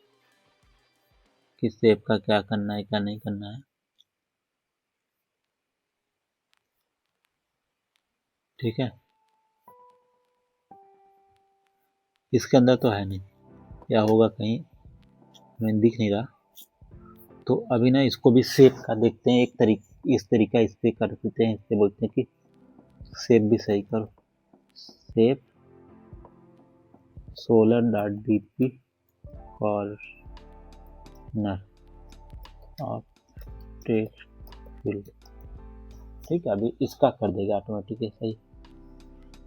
कि शेप का क्या करना है क्या नहीं करना है, ठीक है। इसके अंदर तो है नहीं, या होगा कहीं, हमें दिख नहीं रहा। तो अभी ना इसको भी शेप का देखते हैं, एक इस तरीका इस पे कर देते हैं। इससे बोलते हैं कि शेप भी सही करो, shape solar.dp corner of text field, ठीक है। अभी इसका कर देगा ऑटोमेटिक ऐसा ही,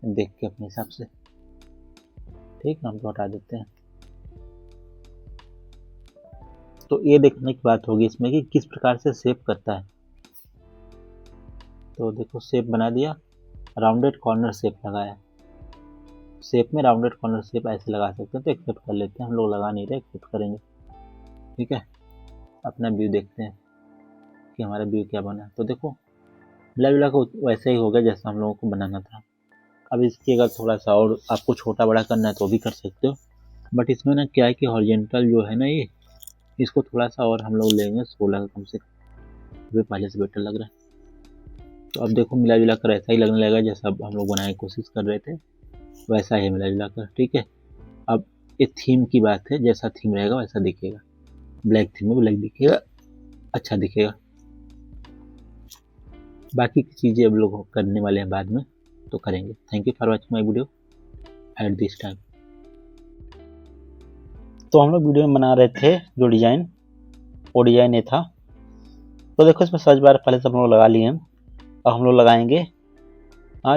देख के अपने हिसाब से, ठीक है। हम तो हटा देते हैं। तो ये देखने की बात होगी इसमें कि किस प्रकार से शेप करता है। तो देखो शेप बना दिया, राउंडेड कॉर्नर शेप लगाया। शेप में राउंडेड कॉर्नर शेप ऐसे लगा सकते हैं, तो एक्सेप्ट कर लेते हैं। हम लोग लगा नहीं रहे, एक्सेप्ट करेंगे, ठीक है। अपना व्यू देखते हैं कि हमारा व्यू क्या बना। तो देखो मिला जुला को वैसे ही हो गया जैसा हम लोगों को बनाना था। अब इसकी अगर थोड़ा सा और आपको छोटा बड़ा करना है तो भी कर सकते हो, बट इसमें ना क्या है कि हॉरिजॉन्टल जो है ना ये, इसको थोड़ा सा और हम लोग लेंगे 16 कम से कम, ये पहले से बेटर लग रहा है। तो अब देखो मिला जुला कर ऐसा ही लगने लगेगा जैसा हम लोग बनाने की कोशिश कर रहे थे, वैसा ही मिला जुला कर, ठीक है। अब ये थीम की बात है, जैसा थीम रहेगा वैसा दिखेगा। ब्लैक थीम में ब्लैक दिखेगा, अच्छा दिखेगा। बाकी की चीज़ें अब लोग करने वाले हैं बाद में, तो करेंगे। Thank you for watching my video at this time. तो हम लोग वीडियो में बना रहे थे जो डिज़ाइन, वो डिज़ाइन ये था। तो देखो इसमें सर्च बार पहले से हम लोग लगा लिए हैं। अब हम लोग लगाएंगे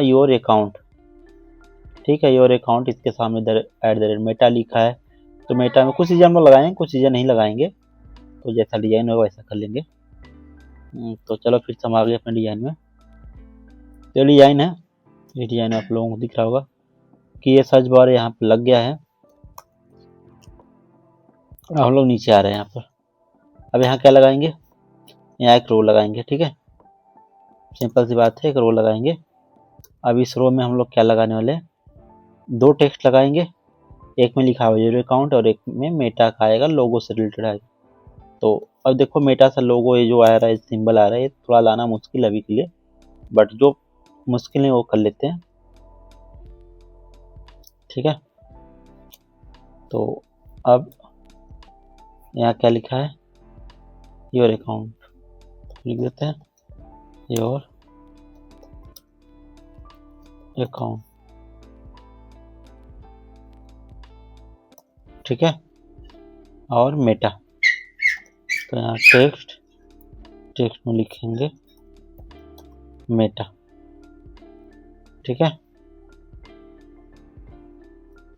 योर अकाउंट, ठीक है। योर अकाउंट, इसके सामने इधर @ मेटा लिखा है, तो मेटा में कुछ चीज़ें हम लोग लगाएंगे, कुछ चीज़ें नहीं लगाएंगे। तो जैसा डिज़ाइन होगा वैसा कर लेंगे। तो चलो फिर से हम आ गए अपने डिज़ाइन में। तो डिज़ाइन है, ये डिज़ाइन आप लोगों को दिख रहा होगा कि ये सर्च बार यहाँ पे लग गया है। हम लोग नीचे आ रहे हैं यहाँ पर। अब यहाँ क्या लगाएंगे, यहाँ एक रो लगाएंगे, ठीक है। सिंपल सी बात है, एक रो लगाएंगे। अब इस रो में हम लोग क्या लगाने वाले हैं, 2 टेक्स्ट लगाएंगे। एक में लिखा हुआ योर अकाउंट और एक में मेटा का आएगा, लोगो से रिलेटेड आएगा। तो अब देखो मेटा सा लोगो ये जो आ रहा है, सिंबल आ रहा है, ये थोड़ा लाना मुश्किल है अभी के लिए, बट जो मुश्किल है वो कर लेते हैं, ठीक है। तो अब यहाँ क्या लिखा है, योर अकाउंट, लिख देते हैं योर अकाउंट, ठीक है। और मेटा, तो यहाँ टेक्स्ट में लिखेंगे मेटा, ठीक है।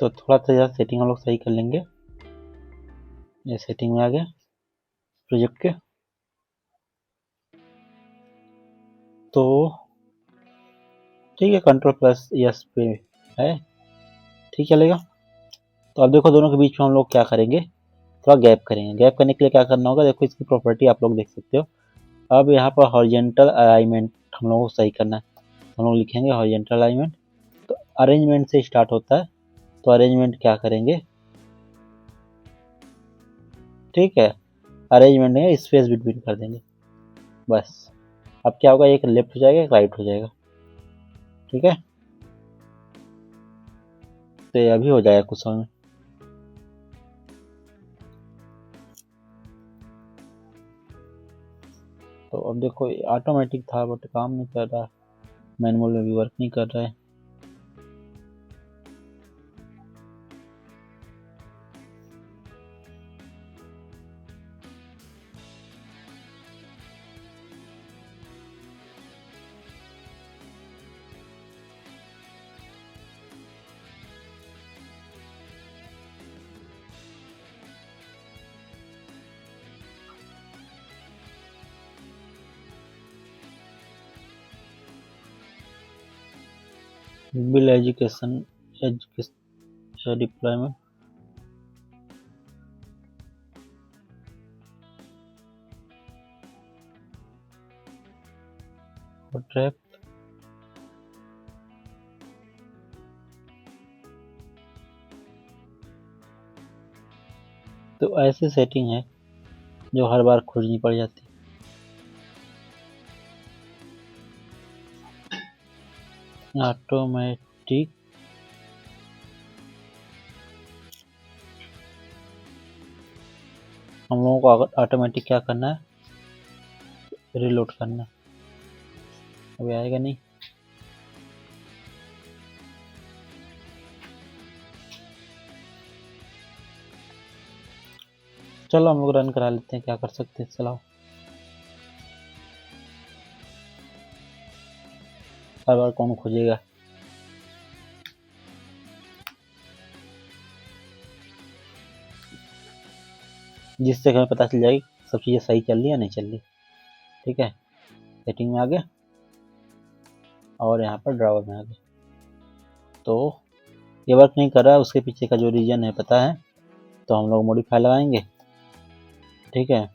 तो थोड़ा सा यार सेटिंग हम लोग सही कर लेंगे। ये सेटिंग में आ गया प्रोजेक्ट के, तो ठीक है, Ctrl+S पे है, ठीक चलेगा। तो अब देखो दोनों के बीच में हम लोग क्या करेंगे, थोड़ा गैप करेंगे। गैप करने के लिए क्या करना होगा, देखो इसकी प्रॉपर्टी आप लोग देख सकते हो। अब यहाँ पर हॉरिजॉन्टल अलाइनमेंट हम लोगों को सही करना है, हम लोग लिखेंगे हॉरिजॉन्टल अलाइनमेंट। तो अरेंजमेंट से स्टार्ट होता है, तो अरेंजमेंट क्या करेंगे, ठीक है, अरेंजमेंट में स्पेस बिटवीन कर देंगे बस। अब क्या होगा, एक लेफ्ट हो जाएगा एक राइट हो जाएगा, ठीक है। तो ये अभी हो जाएगा कुछ समय में। तो अब देखो ऑटोमेटिक था बट काम नहीं कर रहा, मैनुअल में भी वर्क नहीं कर रहा है। बिल एजुकेशन डिप्लॉयमेंट, ट्रैप, तो ऐसी सेटिंग है जो हर बार खोजनी पड़ जाती है। ऑटोमेटिक हम लोगों को ऑटोमेटिक क्या करना है, रिलोड करना है। अभी आएगा नहीं, चलो हम लोग रन करा लेते हैं, क्या कर सकते हैं, चलाओ। हर बार कौन खोजेगा, जिससे हमें पता चल जाएगी सब चीज़ें सही चल रही है या नहीं चल रही, ठीक है। सेटिंग में आ गया और यहाँ पर ड्रावर में आ गया। तो ये वर्क नहीं कर रहा है, उसके पीछे का जो रीजन है पता है, तो हम लोग मॉडिफायर लगाएंगे, ठीक है।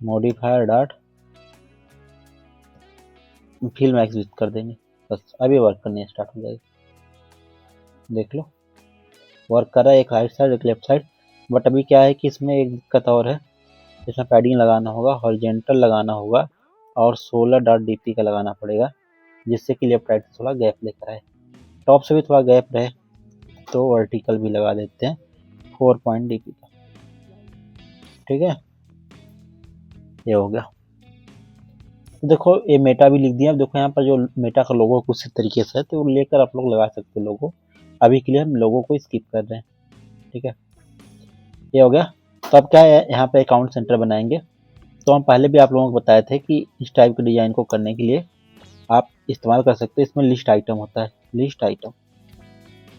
Modifier dot fill max width कर देंगे बस, अभी वर्क करने स्टार्ट हो जाएगी। देख लो वर्क कर रहा है, एक राइट साइड एक लेफ्ट साइड। बट अभी क्या है कि इसमें एक दिक्कत और है, इसमें पैडिंग लगाना होगा, हॉरिजेंटल लगाना होगा और 16.dp का लगाना पड़ेगा, जिससे कि लेफ्ट राइट से थोड़ा गैप लेकर आए, टॉप से भी थोड़ा गैप रहे। तो वर्टिकल भी लगा देते हैं 4.dp का, ठीक है। ये हो गया। तो देखो ये मेटा भी लिख दिया। अब देखो यहाँ पर जो मेटा का लोगो कुछ इस तरीके से है, तो लेकर आप लोग लगा सकते हो लोगो। अभी के लिए हम लोगों को स्किप कर रहे हैं, ठीक है। ये हो गया। तो अब क्या है, यहाँ पे अकाउंट सेंटर बनाएंगे। तो हम पहले भी आप लोगों को बताए थे कि इस टाइप के डिजाइन को करने के लिए आप इस्तेमाल कर सकते हो, इसमें लिस्ट आइटम होता है, लिस्ट आइटम।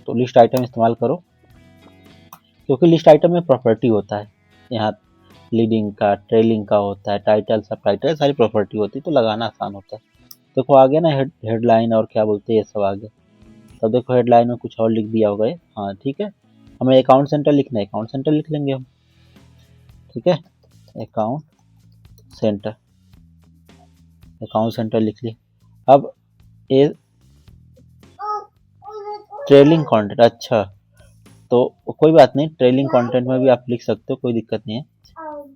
तो लिस्ट आइटम इस्तेमाल करो, क्योंकि लिस्ट आइटम में प्रॉपर्टी होता है, यहाँ लीडिंग का ट्रेलिंग का होता है, टाइटल सब टाइटल सारी प्रॉपर्टी होती है, तो लगाना आसान होता है। देखो आ गया ना हेडलाइन और क्या बोलते हैं ये सब आ गया। तो देखो हेडलाइन में कुछ और लिख दिया होगा ये, हाँ ठीक है। हमें अकाउंट सेंटर लिखना है, अकाउंट सेंटर लिख लेंगे हम, ठीक है। अकाउंट सेंटर, अकाउंट सेंटर लिख लिया। अब ये ट्रेलिंग कंटेंट, अच्छा तो कोई बात नहीं, ट्रेलिंग कंटेंट में भी आप लिख सकते हो, कोई दिक्कत नहीं है।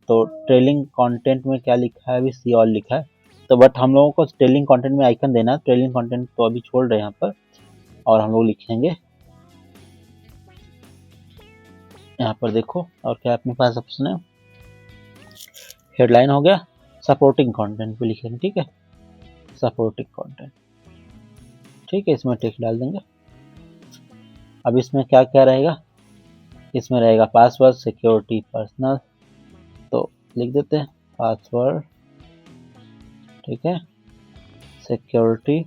तो ट्रेलिंग कंटेंट में क्या लिखा है, अभी सी ऑल लिखा है। तो बट हम लोगों को ट्रेलिंग कंटेंट में आइकन देना है, ट्रेलिंग कंटेंट तो अभी छोड़ रहे हैं यहाँ पर, और हम लोग लिखेंगे यहाँ पर देखो, और क्या अपने पास ऑप्शन है, हेडलाइन हो गया, सपोर्टिंग कंटेंट पे लिखेंगे, ठीक है, सपोर्टिंग कंटेंट, ठीक है। इसमें टेक्स्ट डाल देंगे। अब इसमें क्या क्या रहेगा, इसमें रहेगा पासवर्ड, सिक्योरिटी, पर्सनल, तो लिख देते हैं पासवर्ड, ठीक है, सिक्योरिटी,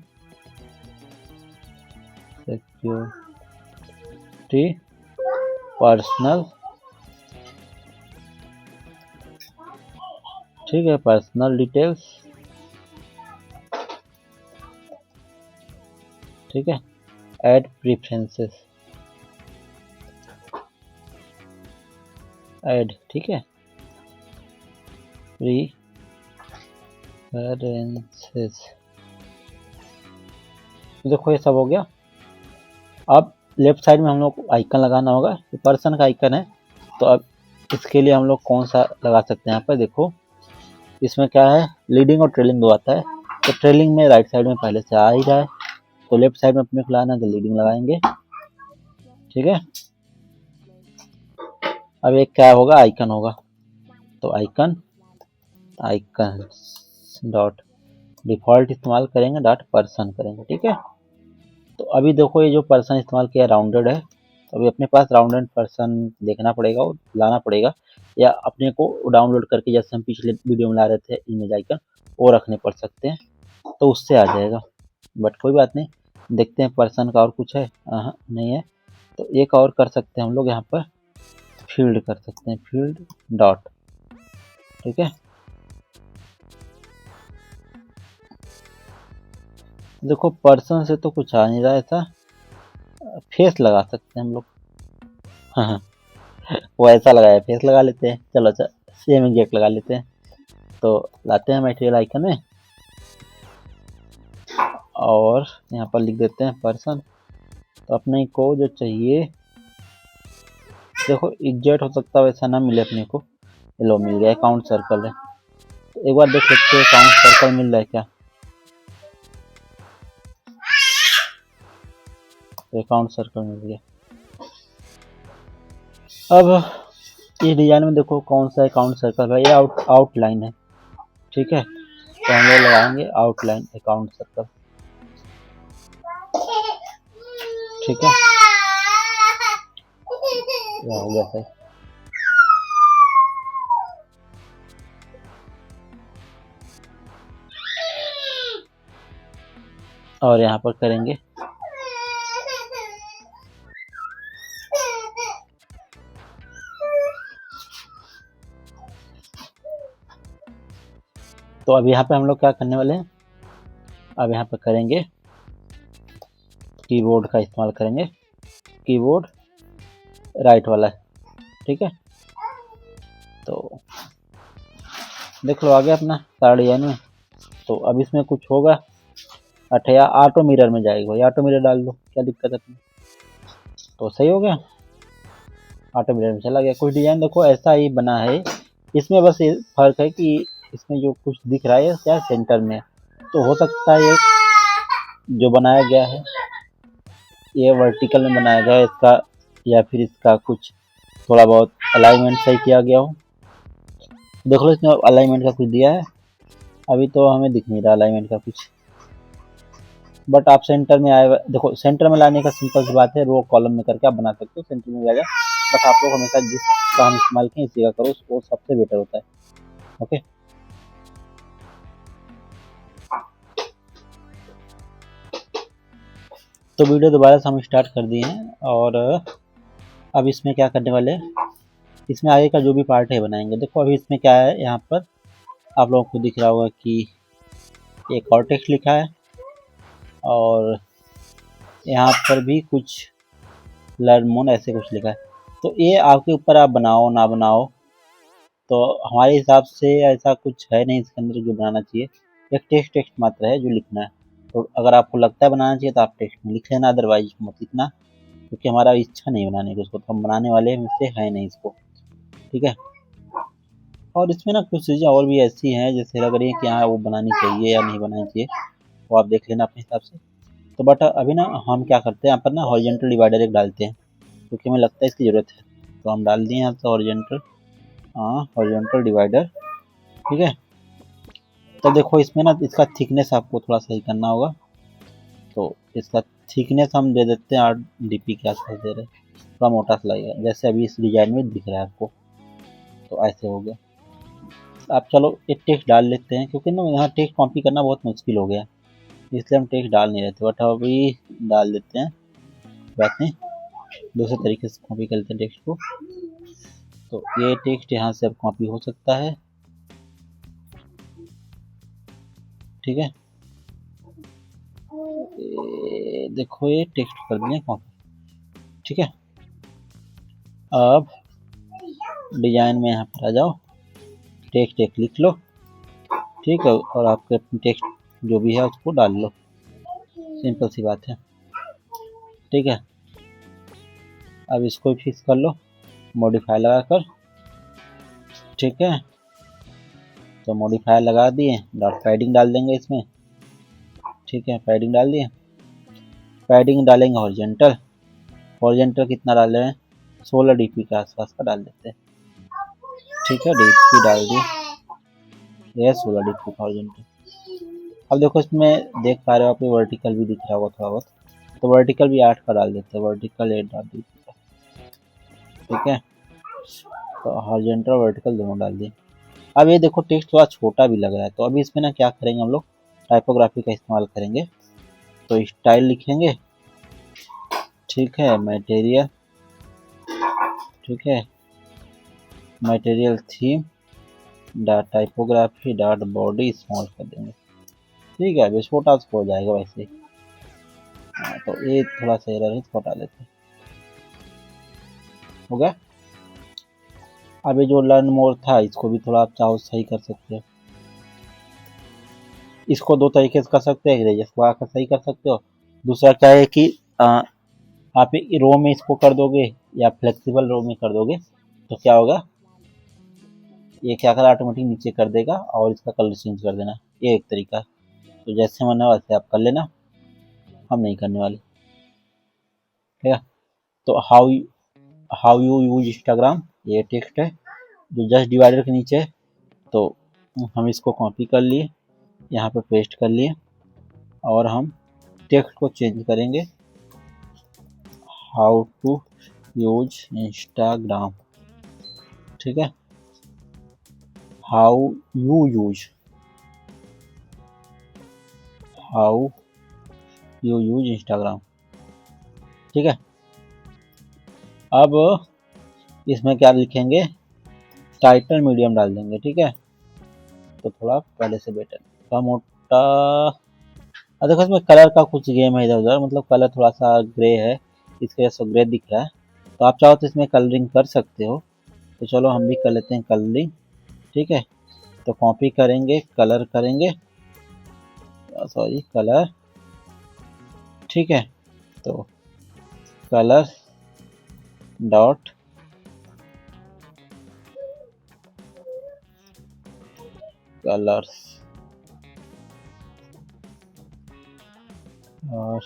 सिक्योरिटी, पर्सनल, ठीक है, पर्सनल डिटेल्स, ठीक है, ऐड प्रेफरेंसेस, ऐड, ठीक है, प्रेफरेंसेस, देखो ये सब हो गया। अब लेफ्ट साइड में हम लोग को आइकन लगाना होगा, ये पर्सन का आइकन है। तो अब इसके लिए हम लोग कौन सा लगा सकते हैं, यहाँ पर देखो इसमें क्या है, लीडिंग और ट्रेलिंग दो आता है। तो ट्रेलिंग में राइट साइड में पहले से आ ही रहा है, तो लेफ्ट साइड में अपने को लाना है तो लीडिंग लगाएंगे। ठीक है, अब एक क्या होगा, आइकन होगा, तो आइकन डॉट डिफॉल्ट इस्तेमाल करेंगे, डॉट पर्सन करेंगे। ठीक है, तो अभी देखो ये जो पर्सन इस्तेमाल किया राउंडेड है, तो अभी अपने पास राउंडेड पर्सन देखना पड़ेगा और लाना पड़ेगा, या अपने को डाउनलोड करके जैसे हम पिछले वीडियो में ला रहे थे इमेज आइकन, वो रखने पड़ सकते हैं, तो उससे आ जाएगा। बट कोई बात नहीं, देखते हैं पर्सन का और कुछ है, नहीं है। तो एक और कर सकते हैं हम लोग, यहाँ पर फील्ड कर सकते हैं, फील्ड डॉट। ठीक है, देखो पर्सन से तो कुछ आ नहीं रहा है, ऐसा फेस लगा सकते हैं हम लोग। हाँ, वो ऐसा लगाया, फेस लगा लेते हैं, चलो अच्छा सेम एग्जैक्ट लगा लेते हैं। तो लाते हैं मटेरियल आइकन में और यहाँ पर लिख देते हैं पर्सन। तो अपने को जो चाहिए, देखो एग्जैक्ट हो सकता है वैसा ना मिले अपने को, लो मिल गया, अकाउंट सर्कल है। तो एक बार देख लेते हैं अकाउंट सर्कल मिल रहा है क्या। अकाउंट सर्कल मिल गया। अब इस डिजाइन में देखो कौन सा अकाउंट सर्कल है, ये आउटलाइन है। ठीक है, तो हम लोग लगाएंगे आउटलाइन अकाउंट सर्कल। ठीक है, हो गया सही। और यहाँ पर करेंगे तो अब यहाँ पे हम लोग क्या करने वाले हैं, अब यहाँ पे करेंगे कीबोर्ड का इस्तेमाल करेंगे, कीबोर्ड राइट वाला है। ठीक है, तो देख लो आ गया अपना सारा डिजाइन में। तो अब इसमें कुछ होगा, या ऑटो मिरर में जाएगा, या ऑटो मिरर डाल दो, क्या दिक्कत है अपनी। तो सही हो गया, ऑटो मिरर में चला गया। कुछ डिजाइन देखो ऐसा ही बना है, इसमें बस ये फर्क है कि इसमें जो कुछ दिख रहा है क्या सेंटर में, तो हो सकता है ये जो बनाया गया है ये वर्टिकल में बनाया गया है इसका, या फिर इसका कुछ थोड़ा बहुत अलाइनमेंट सही किया गया हो। देख लो इसमें अलाइनमेंट का कुछ दिया है, अभी तो हमें दिख नहीं रहा अलाइनमेंट का कुछ, बट आप सेंटर में आए, देखो सेंटर में लाने का सिंपल सी बात है, रो कॉलम में करके आप बना सकते हो, सेंटर में जाएगा। बट आप लोग हमेशा जिसका हम इस्तेमाल करें इसी का करो, वो सबसे बेटर होता है। ओके, तो वीडियो दोबारा से हम स्टार्ट कर दिए हैं, और अब इसमें क्या करने वाले हैं, इसमें आगे का जो भी पार्ट है बनाएंगे। देखो अभी इसमें क्या है, यहाँ पर आप लोगों को दिख रहा होगा कि एक और टेक्स्ट लिखा है, और यहाँ पर भी कुछ लर्न मोड ऐसे कुछ लिखा है। तो ये आपके ऊपर, आप बनाओ ना बनाओ, तो हमारे हिसाब से ऐसा कुछ है नहीं इसके अंदर जो बनाना चाहिए, एक टेक्स्ट मात्र है जो लिखना है। तो अगर आपको लगता है बनाना चाहिए तो आप टेक्स्ट में लिख लेना, अदरवाइज मत लिखना, क्योंकि हमारा इच्छा नहीं बनाने की उसको, तो हम बनाने वाले में से है नहीं इसको। ठीक है, और इसमें ना कुछ चीज़ें और भी ऐसी हैं जैसे लग रही है कि हाँ वो बनानी चाहिए या नहीं बनानी चाहिए, वो आप देख लेना अपने हिसाब से। तो बट अभी ना हम क्या करते हैं, यहाँ पर ना हॉरिजॉन्टल डिवाइडर एक डालते हैं, क्योंकि हमें लगता है इसकी ज़रूरत है, तो हम डाल दिए यहाँ से हॉरिजॉन्टल डिवाइडर। ठीक है, तो देखो इसमें ना इसका थिकनेस आपको थोड़ा सही करना होगा, तो इसका थिकनेस हम दे देते हैं 8 DP के आसपास दे रहे हैं, थोड़ा मोटा सा लगेगा, जैसे अभी इस डिजाइन में दिख रहा है आपको। तो ऐसे हो गया। आप चलो एक टेक्स्ट डाल लेते हैं, क्योंकि ना यहाँ टेक्स्ट कॉपी करना बहुत मुश्किल हो गया, इसलिए हम टेक्स्ट डाल नहीं रहे थे, बट अभी डाल देते हैं, बात नहीं, दूसरे तरीके से कॉपी कर लेते हैं टेक्स्ट को। तो ये टेक्स्ट यहाँ से अब कॉपी हो सकता है। ठीक है, देखो ये टेक्स्ट कर दिए कॉपी। ठीक है, अब डिजाइन में यहाँ पर आ जाओ, टेक्स्ट एक लिख लो। ठीक है, और आपके टेक्स्ट जो भी है उसको डाल लो, सिंपल सी बात है। ठीक है, अब इसको फिक्स कर लो मॉडिफाई लगाकर, ठीक है। तो मॉडिफायर लगा दिए, डॉट पैडिंग डाल देंगे इसमें, ठीक है। पैडिंग डाल दिए, पैडिंग डालेंगे हॉरिजॉन्टल, हॉरिजॉन्टल कितना डाल रहे हैं, 16 डीपी के आसपास का डाल देते हैं, ठीक है। डीपी डाल दिए, यह 16 डीपी का हॉरिजॉन्टल। अब देखो इसमें देख पा रहे हो आप, वर्टिकल भी दिख रहा होगा थोड़ा बहुत, तो वर्टिकल भी 8 का डाल देते हैं, वर्टिकल 8 डाल दीजिए, ठीक है। तो हॉरिजॉन्टल वर्टिकल दोनों डाल दिए। अब ये देखो टेक्स्ट थोड़ा छोटा भी लग रहा है, तो अभी इसमें ना क्या करेंगे हम लोग, टाइपोग्राफी का इस्तेमाल करेंगे। तो स्टाइल लिखेंगे, ठीक है, मटेरियल, ठीक है, material theme dot typography dot body small कर देंगे, ठीक है। अभी छोटा सा हो जाएगा वैसे। तो ये थोड़ा सा एरर है, हटा देते हैं, हो गया। अभी जो लर्न मोर था इसको भी थोड़ा आप चाहो सही कर सकते हो, इसको दो तरीके से कर सकते हैं, इरेजर को आकर सही कर सकते हो। दूसरा क्या है कि आप रो में इसको कर दोगे या फ्लेक्सिबल रो में कर दोगे, तो क्या होगा, ये क्या कर ऑटोमेटिक नीचे कर देगा और इसका कलर चेंज कर देना, ये एक तरीका। तो जैसे मन है वैसे आप कर लेना, हम नहीं करने वाले, ठीक है। तो हाउ यू यूज इंस्टाग्राम, ये टेक्स्ट है जो जस्ट डिवाइडर के नीचे है, तो हम इसको कॉपी कर लिए, यहाँ पे पेस्ट कर लिए और हम टेक्स्ट को चेंज करेंगे, हाउ टू यूज इंस्टाग्राम, ठीक है। हाउ यू यूज इंस्टाग्राम, ठीक है। अब इसमें क्या लिखेंगे, टाइटल मीडियम डाल देंगे, ठीक है। तो थोड़ा पहले से बेटर का मोटा। अब देखो इसमें कलर का कुछ गेम है इधर उधर, मतलब कलर थोड़ा सा ग्रे है, इसके वजह से ग्रे दिख रहा है। तो आप चाहो तो इसमें कलरिंग कर सकते हो, तो चलो हम भी कर लेते हैं कलरिंग, ठीक है। तो कॉपी करेंगे, कलर करेंगे, सॉरी कलर, ठीक है। तो कलर डॉट कलर्स और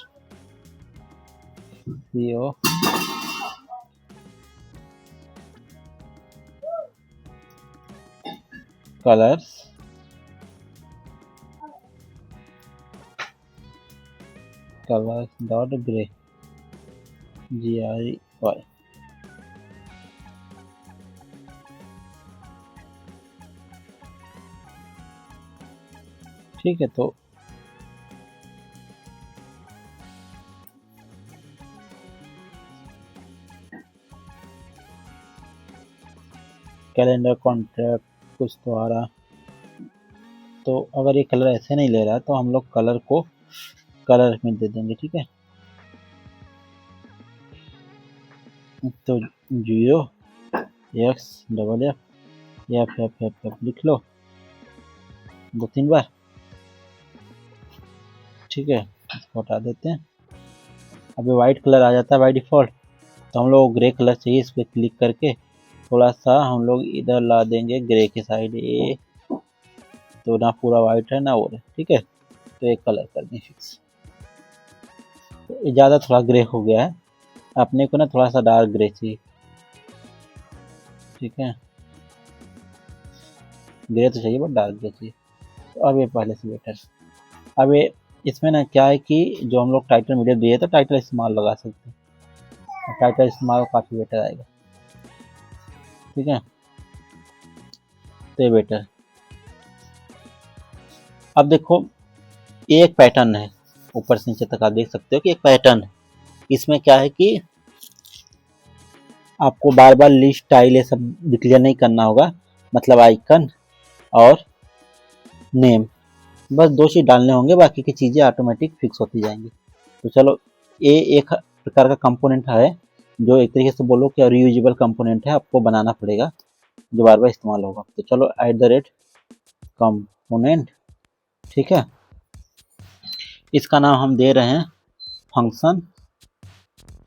CO colours dot grey GREY, ठीक है। तो कैलेंडर कॉन्ट्रैक्ट कुछ तो आ रहा, तो अगर ये कलर ऐसे नहीं ले रहा तो हम लोग कलर को कलर में दे देंगे, ठीक है। तो 0xFF लिख लो 2-3 बार, ठीक है। इसको हटा देते हैं। अभी वाइट कलर आ जाता है बाई डिफ़ॉल्ट, तो हम लोग ग्रे कलर चाहिए, इस पर क्लिक करके थोड़ा सा हम लोग इधर ला देंगे ग्रे के साइड, ये तो ना पूरा वाइट है ना और, ठीक है। तो एक कलर कर दें फिक्स, तो ज़्यादा थोड़ा ग्रे हो गया है, अपने को ना थोड़ा सा डार्क ग्रे चाहिए, ठीक है। ग्रे तो चाहिए बट डार्क ग्रे चाहिए, तो अब ये पहले से बेटर। अब ये इसमें ना क्या है कि जो हम लोग टाइटल मीडिया दिए तो टाइटल इस्तेमाल लगा सकते हैं, टाइटल इस्तेमाल काफ़ी बेटर आएगा, ठीक है। तो ये बेटर। अब देखो ये एक पैटर्न है, ऊपर से नीचे तक आप देख सकते हो कि एक पैटर्न है। इसमें क्या है कि आपको बार बार लिस्ट स्टाइल ये सब डिक्लेयर नहीं करना होगा, मतलब आइकन और नेम, बस 2 चीज़ डालने होंगे, बाकी की चीज़ें ऑटोमेटिक फिक्स होती जाएंगी। तो चलो ये एक प्रकार का कंपोनेंट है, जो एक तरीके से बोलो कि रीयूजेबल कंपोनेंट है, आपको बनाना पड़ेगा जो बार बार इस्तेमाल होगा। तो चलो @कंपोनेंट, ठीक है। इसका नाम हम दे रहे हैं फंक्शन,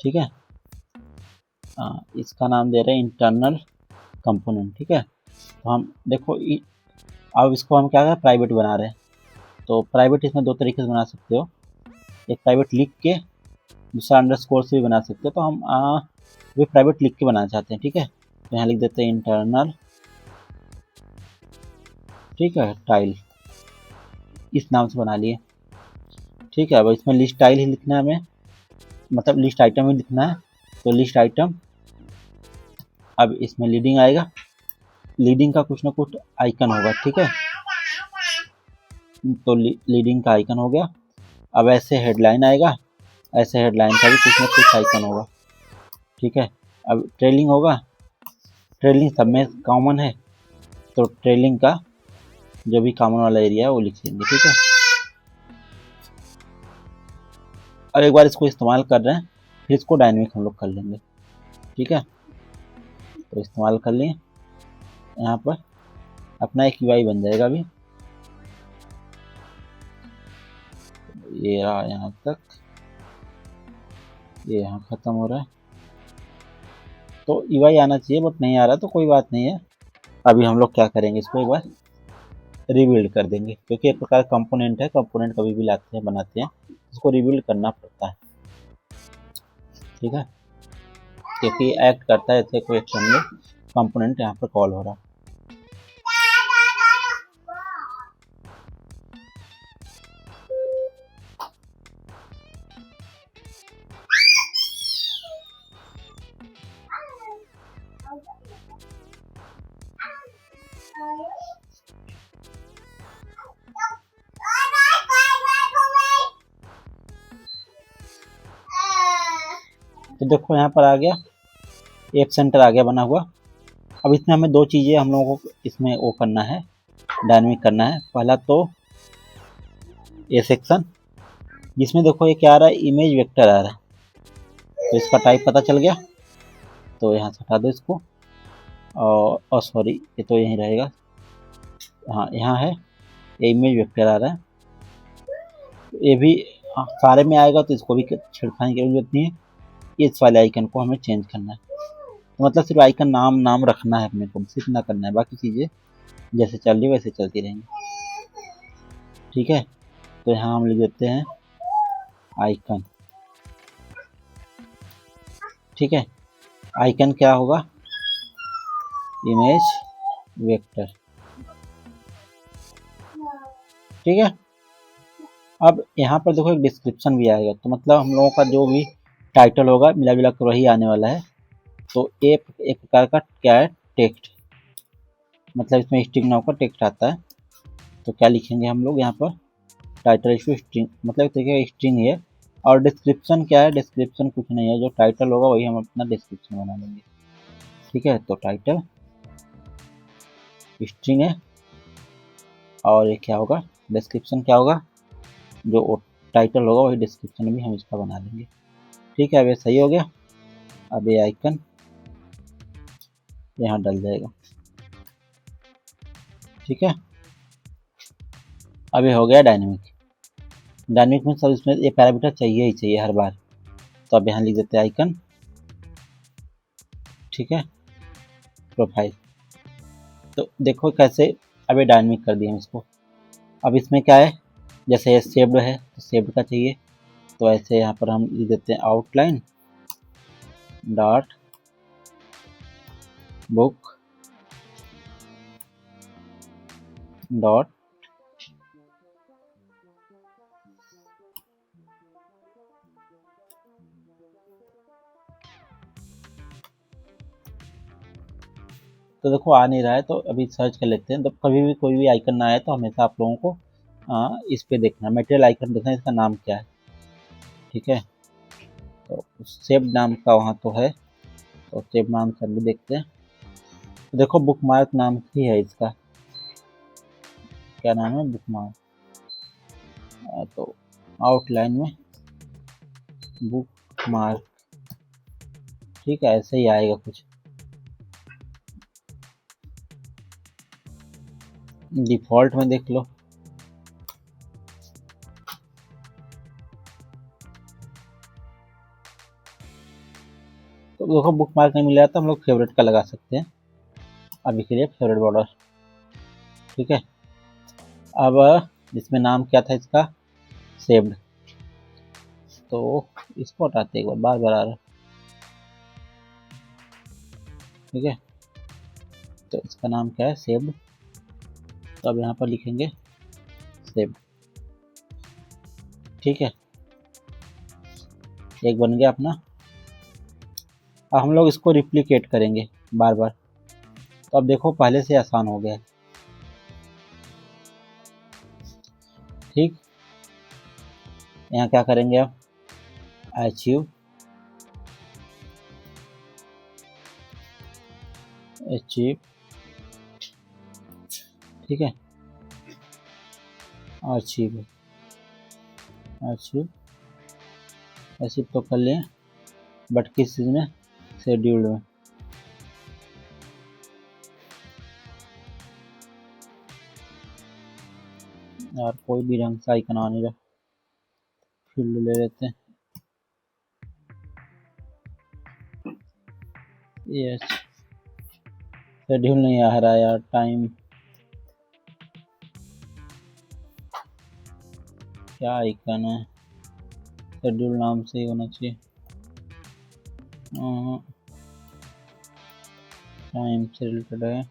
ठीक है। इसका नाम दे रहे हैं इंटरनल कंपोनेंट। ठीक है, तो हम देखो अब इसको हम क्या कर प्राइवेट बना रहे हैं। तो प्राइवेट इसमें दो तरीके से बना सकते हो, एक प्राइवेट लिख के, दूसरा अंडरस्कोर से भी बना सकते हो। तो हम वे प्राइवेट लिख के बनाना चाहते हैं। ठीक है, तो यहाँ लिख देते हैं इंटरनल, ठीक है, टाइल, इस नाम से बना लिए। ठीक है, अब इसमें लिस्ट टाइल ही लिखना है हमें, मतलब लिस्ट आइटम ही लिखना है। तो लिस्ट आइटम, अब इसमें लीडिंग आएगा, लीडिंग का कुछ ना कुछ आइकन होगा। ठीक है, तो लीडिंग का आइकन हो गया। अब ऐसे हेडलाइन आएगा, ऐसे हेडलाइन का भी कुछ ना कुछ आइकन होगा। ठीक है, अब ट्रेलिंग होगा, ट्रेलिंग सब में कॉमन है, तो ट्रेलिंग का जो भी कॉमन वाला एरिया है वो लिख लेंगे। ठीक है, अब एक बार इसको इस्तेमाल कर रहे हैं, फिर इसको डायनेमिक हम लोग कर लेंगे। ठीक है, तो इस्तेमाल कर लें, यहाँ पर अपना एक यूआई बन जाएगा। अभी ये रहा यहाँ तक, ये यहाँ ख़त्म हो रहा है, तो यूआई आना चाहिए बट नहीं आ रहा, तो कोई बात नहीं है। अभी हम लोग क्या करेंगे, इसको एक बार रिबिल्ड कर देंगे, क्योंकि एक प्रकार कंपोनेंट है, कंपोनेंट कभी भी लाते हैं बनाते हैं, इसको रिबिल्ड करना पड़ता है। ठीक है, क्योंकि एक्ट करता है ऐसे कोई एक्शन में कंपोनेंट यहाँ पर कॉल हो रहा है। तो देखो यहाँ पर आ गया, एप सेंटर आ गया बना हुआ। अब इसमें हमें दो चीज़ें हम लोगों को इसमें वो करना है, डायनेमिक करना है। पहला तो ये सेक्शन, जिसमें देखो ये क्या आ रहा है, इमेज वेक्टर आ रहा है, तो इसका टाइप पता चल गया। तो यहाँ से हटा दो इसको, और सॉरी ये तो यहीं रहेगा। हाँ, यहाँ है, ये इमेज वेक्टर आ रहा है, ये भी सारे में आएगा, तो इसको भी छिड़काने की जरूरत नहीं है। इस वाले आइकन को हमें चेंज करना है, तो मतलब सिर्फ आइकन नाम नाम रखना है अपने को, सिर्फ इतना करना है, बाकी चीज़ें जैसे चल रही वैसे चलती रहेंगी। ठीक है, तो यहाँ हम लिख देते हैं आइकन। ठीक है, आइकन क्या होगा, इमेज वेक्टर। ठीक है, अब यहाँ पर देखो एक डिस्क्रिप्शन भी आएगा, तो मतलब हम लोगों का जो भी टाइटल होगा मिला जुला कर वही आने वाला है। तो एक प्रकार का क्या है, टेक्स्ट, मतलब इसमें स्ट्रिंग नाम का टेक्स्ट आता है। तो क्या लिखेंगे हम लोग यहाँ पर, टाइटल इशू स्ट्रिंग, मतलब देखिए स्ट्रिंग है। और डिस्क्रिप्शन क्या है, डिस्क्रिप्शन कुछ नहीं है, जो टाइटल होगा वही हम अपना डिस्क्रिप्शन बना लेंगे। ठीक है, तो टाइटल स्ट्रिंग है, और ये क्या होगा, डिस्क्रिप्शन क्या होगा, जो टाइटल होगा वही डिस्क्रिप्शन भी हम इसका बना लेंगे। ठीक है, अब ये सही हो गया। अब ये आइकन यहाँ डल जाएगा। ठीक है, अब ये हो गया डायनेमिक। डायनेमिक में सब इसमें ये पैरामीटर चाहिए ही चाहिए हर बार, तो अब यहाँ लिख देते हैं आइकन। ठीक है, प्रोफाइल, तो देखो कैसे अब ये डायनेमिक कर दिया हम इसको। अब इसमें क्या है, जैसे ये सेव्ड है तो सेव्ड का चाहिए, तो ऐसे यहाँ पर हम लिख देते हैं आउटलाइन डॉट बुक डॉट तो देखो आ नहीं रहा है, तो अभी सर्च कर लेते हैं। तो कभी भी कोई भी आइकन ना आए तो हमेशा आप लोगों को इस पे देखना, मटेरियल आइकन देखना, इसका नाम क्या है। ठीक है, तो सेव नाम का वहाँ तो है, तो सेव नाम से भी देखते हैं। तो देखो बुक मार्क नाम ही है इसका, क्या नाम है, बुक मार्क। तो आउटलाइन में बुक मार्क, ठीक है, ऐसे ही आएगा कुछ। डिफ़ॉल्ट में देख लो, तो तो देखो बुक मार्क नहीं मिल रहा तो हम लोग फेवरेट का लगा सकते हैं अभी के लिए, फेवरेट बॉर्डर। ठीक है, अब इसमें नाम क्या था इसका, सेव्ड, तो इसको हटाते एक बार, बार बार आ रहा है। ठीक है, तो इसका नाम क्या है, सेव्ड। तो अब यहाँ पर लिखेंगे सेव्ड। ठीक है, एक बन गया अपना। अब हम लोग इसको रिप्लिकेट करेंगे बार बार। तो अब देखो पहले से आसान हो गया है। ठीक, यहाँ क्या करेंगे अब, अचीव, अचीव। ठीक है, अचीव, अचीव, अचीव तो कर लें, बट किस चीज़ में, शेड्यूल्ड में। यार कोई भी ढंग से आइकन आ नहीं रहा, फील्ड ले लेते हैं। यस, शेड्यूल नहीं आ रहा यार, टाइम क्या आइकन है, शेड्यूल नाम से ही होना चाहिए। टाइम से रिलेटेड है।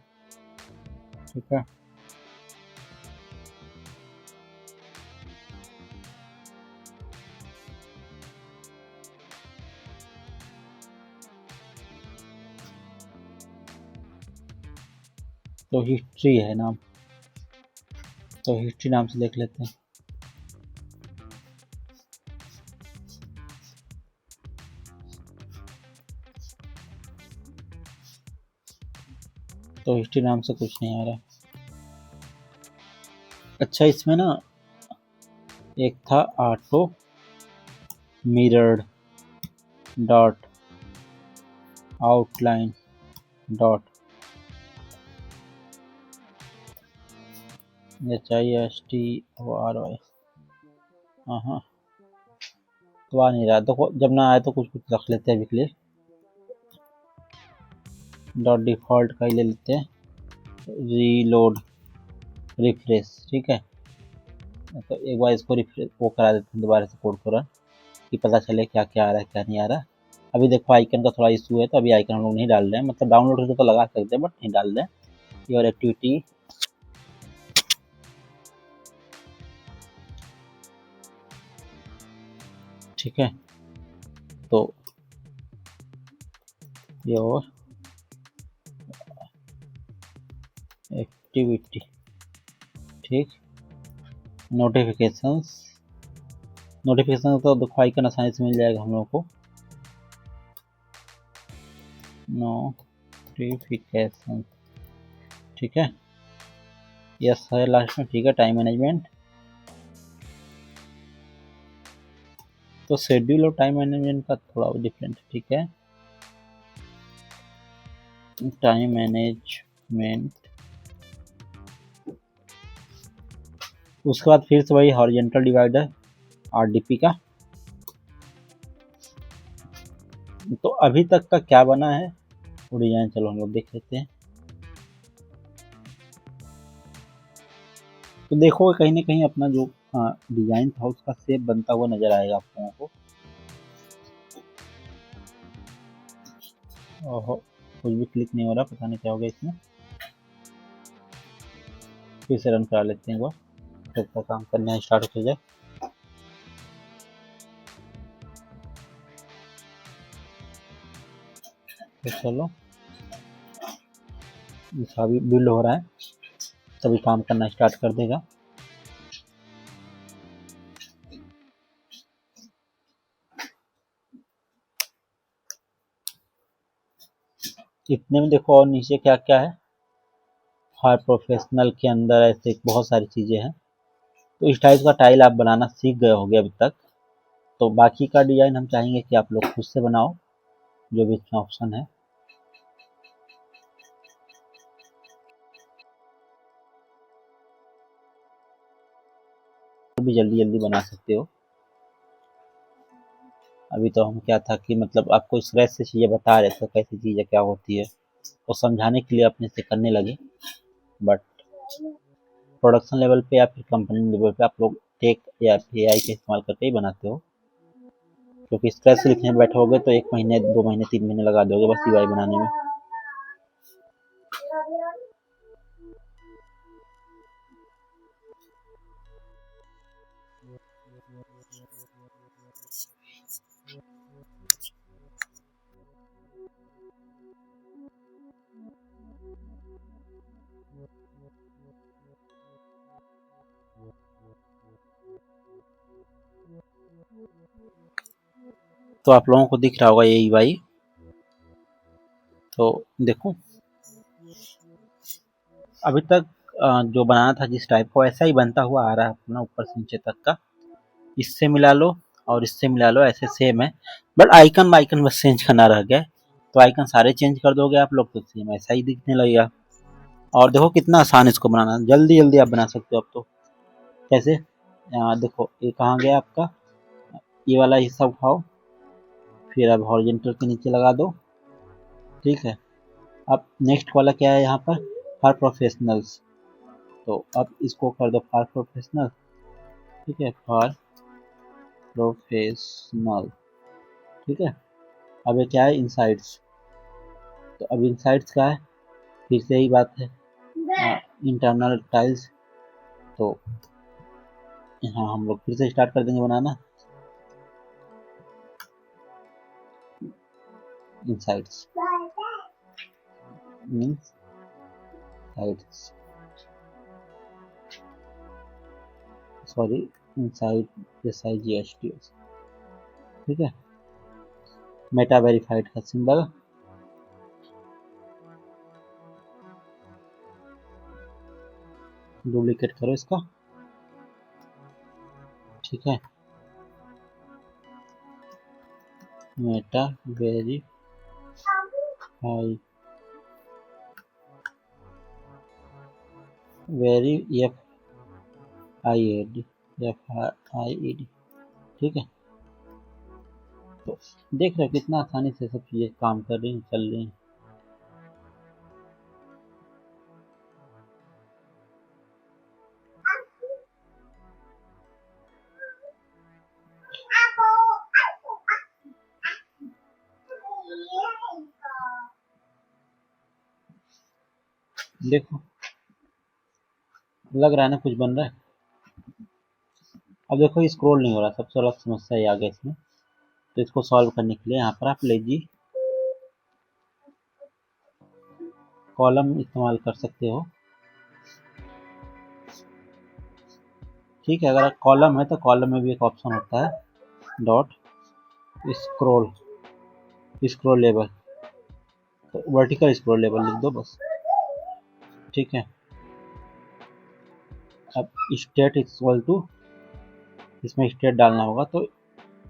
ठीक है, तो हिस्ट्री है नाम, तो हिस्ट्री नाम से देख लेते हैं। तो हिस्ट्री नाम से कुछ नहीं आ रहा। अच्छा, इसमें ना एक था auto mirrored dot outline dot, HISTORY। हाँ, तो आ नहीं रहा, देखो जब ना आए तो कुछ कुछ रख लेते हैं अभी के लिए। डॉट डिफॉल्ट का ही ले लेते हैं, रीलोड, रिफ्रेश। ठीक है, तो एक बार इसको रिफ्रेश वो करा देते हैं दोबारा से कोड को रन, कि पता चले क्या क्या आ रहा है क्या नहीं आ रहा। अभी देखो आइकन का थोड़ा इशू है, तो अभी आइकन हम लोग नहीं डाल रहे हैं, मतलब डाउनलोड करके तो लगा सकते हैं बट नहीं डाल रहे हैं। योर एक्टिविटी, ठीक है, तो योर एक्टिविटी। ठीक, नोटिफिकेशंस, नोटिफिकेशन तो देखो आइकन आसानी से मिल जाएगा हम लोग को, नोटिफिकेशन। ठीक है, यस है लास्ट में। ठीक है, टाइम मैनेजमेंट, तो शेड्यूल और टाइम मैनेजमेंट का थोड़ा डिफरेंट। ठीक है, टाइम मैनेजमेंट, उसके बाद फिर से वही हॉरिजॉन्टल डिवाइडर RDP का। तो अभी तक का क्या बना है वो डिजाइन, चलो हम लोग देख लेते हैं। तो देखो कहीं ना कहीं अपना जो डिजाइन था उसका शेप बनता हुआ नजर आएगा आप लोगों को। ओहो, कुछ भी क्लिक नहीं हो रहा, पता नहीं क्या हो गया इसमें। फिर से रन करा लेते हैं एक बार, जब तक काम करना स्टार्ट हो जाए। तो चलो, इसका भी बिल्ड हो रहा है, तभी काम करना स्टार्ट कर देगा। इतने में देखो और नीचे क्या क्या है, हर प्रोफेशनल के अंदर ऐसे बहुत सारी चीजें हैं। तो इस टाइप का टाइल आप बनाना सीख गए होंगे अभी तक। तो बाकी का डिजाइन हम चाहेंगे कि आप लोग खुद से बनाओ, जो भी इसमें ऑप्शन है। तो भी जल्दी जल्दी बना सकते हो। अभी तो हम क्या था कि मतलब आपको स्क्रैच से चीज़ें बता रहे थे कैसी चीज़ें क्या होती है, वो समझाने के लिए अपने से करने लगे। बट प्रोडक्शन लेवल पे या फिर कंपनी लेवल पे आप लोग टेक या एआई का इस्तेमाल करके ही बनाते हो, क्योंकि स्क्रैच से लिखने बैठोगे तो 1 महीने 2 महीने 3 महीने लगा दोगे बस यूआई बनाने में। तो आप लोगों को दिख रहा होगा ये यूआई, तो देखो अभी तक जो बनाना था जिस टाइप को वैसा ही बनता हुआ आ रहा है अपना ऊपर से नीचे तक का। इससे मिला लो और इससे मिला लो, ऐसे सेम है, बट आइकन वाइकन बस चेंज करना रह गया है। तो आइकन सारे चेंज कर दोगे आप लोग तो सेम ऐसा ही दिखने लगेगा। और देखो कितना आसान इसको बनाना, जल्दी जल्दी आप बना सकते हो अब तो। कैसे? देखो ये कहाँ गया आपका, ये वाला हिस्सा उठाओ, फिर अब हॉरिजॉन्टल के नीचे लगा दो, ठीक है। अब नेक्स्ट वाला क्या है यहाँ पर, फॉर प्रोफेशनल्स, तो अब इसको कर दो फॉर प्रोफेशनल, ठीक है, फॉर प्रोफेशनल, ठीक है। अब ये क्या है, इनसाइड्स, तो अब इनसाइड्स का है, फिर से यही बात है, इंटरनल टाइल्स, तो यहाँ हम लोग फिर से स्टार्ट कर देंगे बनाना insides, means sides, sorry inside SIGHT, ठीक है। मेटा वेरीफाइड का सिंबल, डुप्लीकेट करो इसका, ठीक है। मेटा वेरीफाई वेरी FIAD, ठीक है। तो देख रहे हो कितना आसानी से सब चीजें काम कर रही हैं, चल रही हैं। देखो लग रहा है ना कुछ बन रहा है। अब देखो स्क्रॉल नहीं हो रहा, सबसे अलग समस्या ये आ गया इसमें। तो इसको सॉल्व करने के लिए यहाँ पर आप लेजी कॉलम इस्तेमाल कर सकते हो, ठीक है। अगर कॉलम है तो कॉलम में भी एक ऑप्शन होता है डॉट स्क्रॉल स्क्रॉल लेवल, तो वर्टिकल स्क्रॉल लेवल लिख दो बस, ठीक है। अब स्टेट इक्वल टू, इसमें स्टेट डालना होगा तो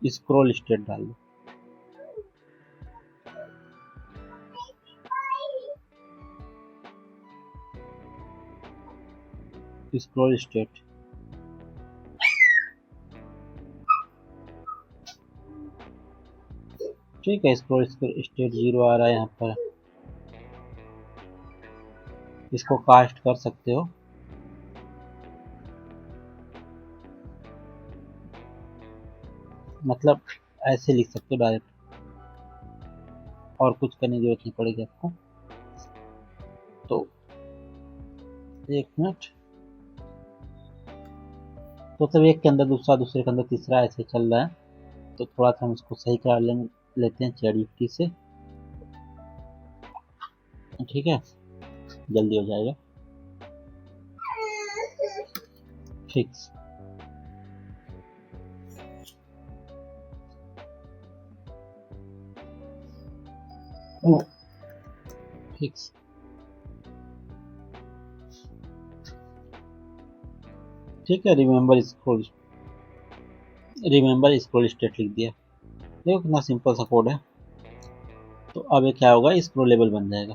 स्क्रॉल स्टेट डाल दो, स्क्रॉल स्टेट, ठीक है। स्क्रॉल स्टेट 0 आ रहा है यहाँ पर, इसको कास्ट कर सकते हो, मतलब ऐसे लिख सकते हो डायरेक्ट, और कुछ करने की जरूरत नहीं पड़ेगी आपको। तो एक मिनट, तो सब एक के अंदर दूसरा, दूसरे के अंदर तीसरा ऐसे चल रहा है। तो थोड़ा सा हम इसको सही करा लेते हैं ChatGPT से, ठीक है, जल्दी हो जाएगा फिक्स। फिक्स, ठीक है। रिमेंबर स्क्रॉल स्टेट लिख दिया, देखो कितना सिंपल सा कोड है। तो अब ये क्या होगा, स्क्रॉलेबल बन जाएगा,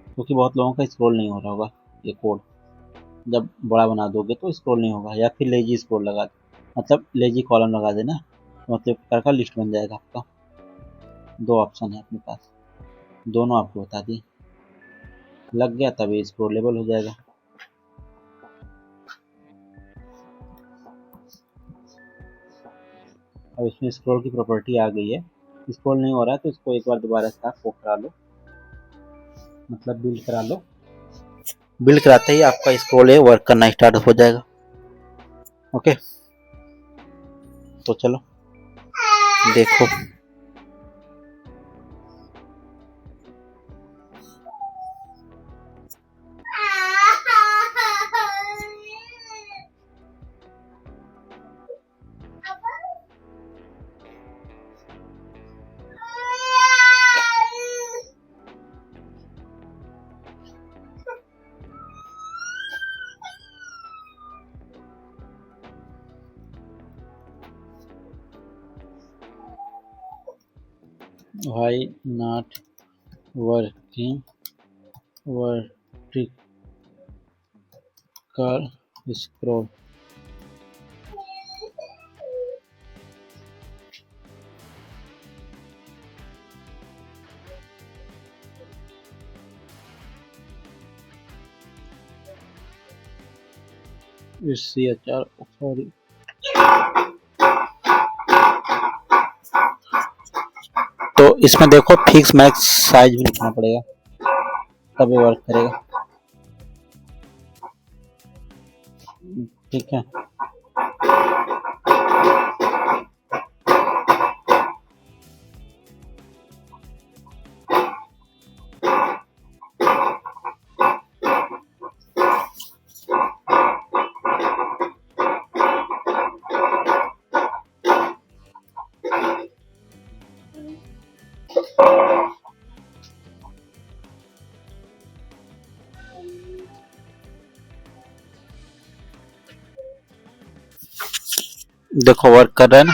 क्योंकि बहुत लोगों का स्क्रॉल नहीं हो रहा होगा ये कोड। जब बड़ा बना दोगे तो स्क्रॉल नहीं होगा, या फिर लेजी स्क्रॉल लगा, मतलब लेजी कॉलम लगा देना, मतलब प्रकार का लिस्ट बन जाएगा आपका। दो ऑप्शन है अपने पास, दोनों आपको बता दिए। लग गया तभी स्क्रॉलेबल हो जाएगा। अब इसमें स्क्रॉल की प्रॉपर्टी आ गई है। स्क्रॉल नहीं हो रहा है तो इसको एक बार दोबारा से आप वो करा लो, मतलब बिल्ड करा लो। बिल्ड कराते ही आपका स्क्रॉल है वर्क करना स्टार्ट हो जाएगा। ओके, तो चलो देखो। Why not working vertical scroll? It's CHR, sorry. तो इसमें देखो फिक्स मैक्स साइज भी लिखना पड़ेगा तभी वर्क करेगा। ठीक है, देखो वर्क कर रहा है ना।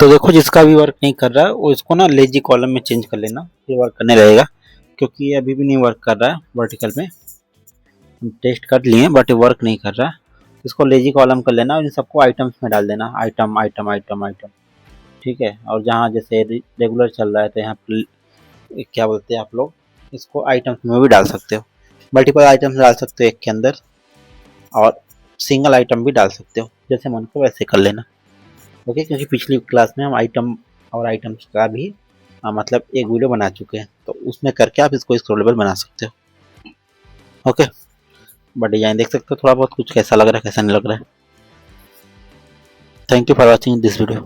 तो देखो जिसका भी वर्क नहीं कर रहा है वो इसको ना लेजी कॉलम में चेंज कर लेना, ये वर्क करने रहेगा। क्योंकि ये अभी भी नहीं वर्क कर रहा है वर्टिकल में, हम टेस्ट कर लिए बट ये वर्क नहीं कर रहा है। इसको लेजी कॉलम कर लेना और इन सबको आइटम्स में डाल देना, आइटम आइटम आइटम आइटम। ठीक है, और जहाँ जैसे रेगुलर चल रहा है तो यहाँ पर क्या बोलते हैं आप लोग, इसको आइटम्स में भी डाल सकते हो। मल्टीपल आइटम्स डाल सकते हो एक के अंदर, और सिंगल आइटम भी डाल सकते हो, जैसे मन को वैसे कर लेना। ओके, क्योंकि पिछली क्लास में हम आइटम और आइटम्स का भी मतलब एक वीडियो बना चुके हैं, तो उसमें करके आप इसको स्क्रॉलेबल बना सकते हो। ओके, बट डिजाइन देख सकते हो थोड़ा बहुत कुछ कैसा लग रहा है कैसा नहीं लग रहा है। Thank you for watching this video.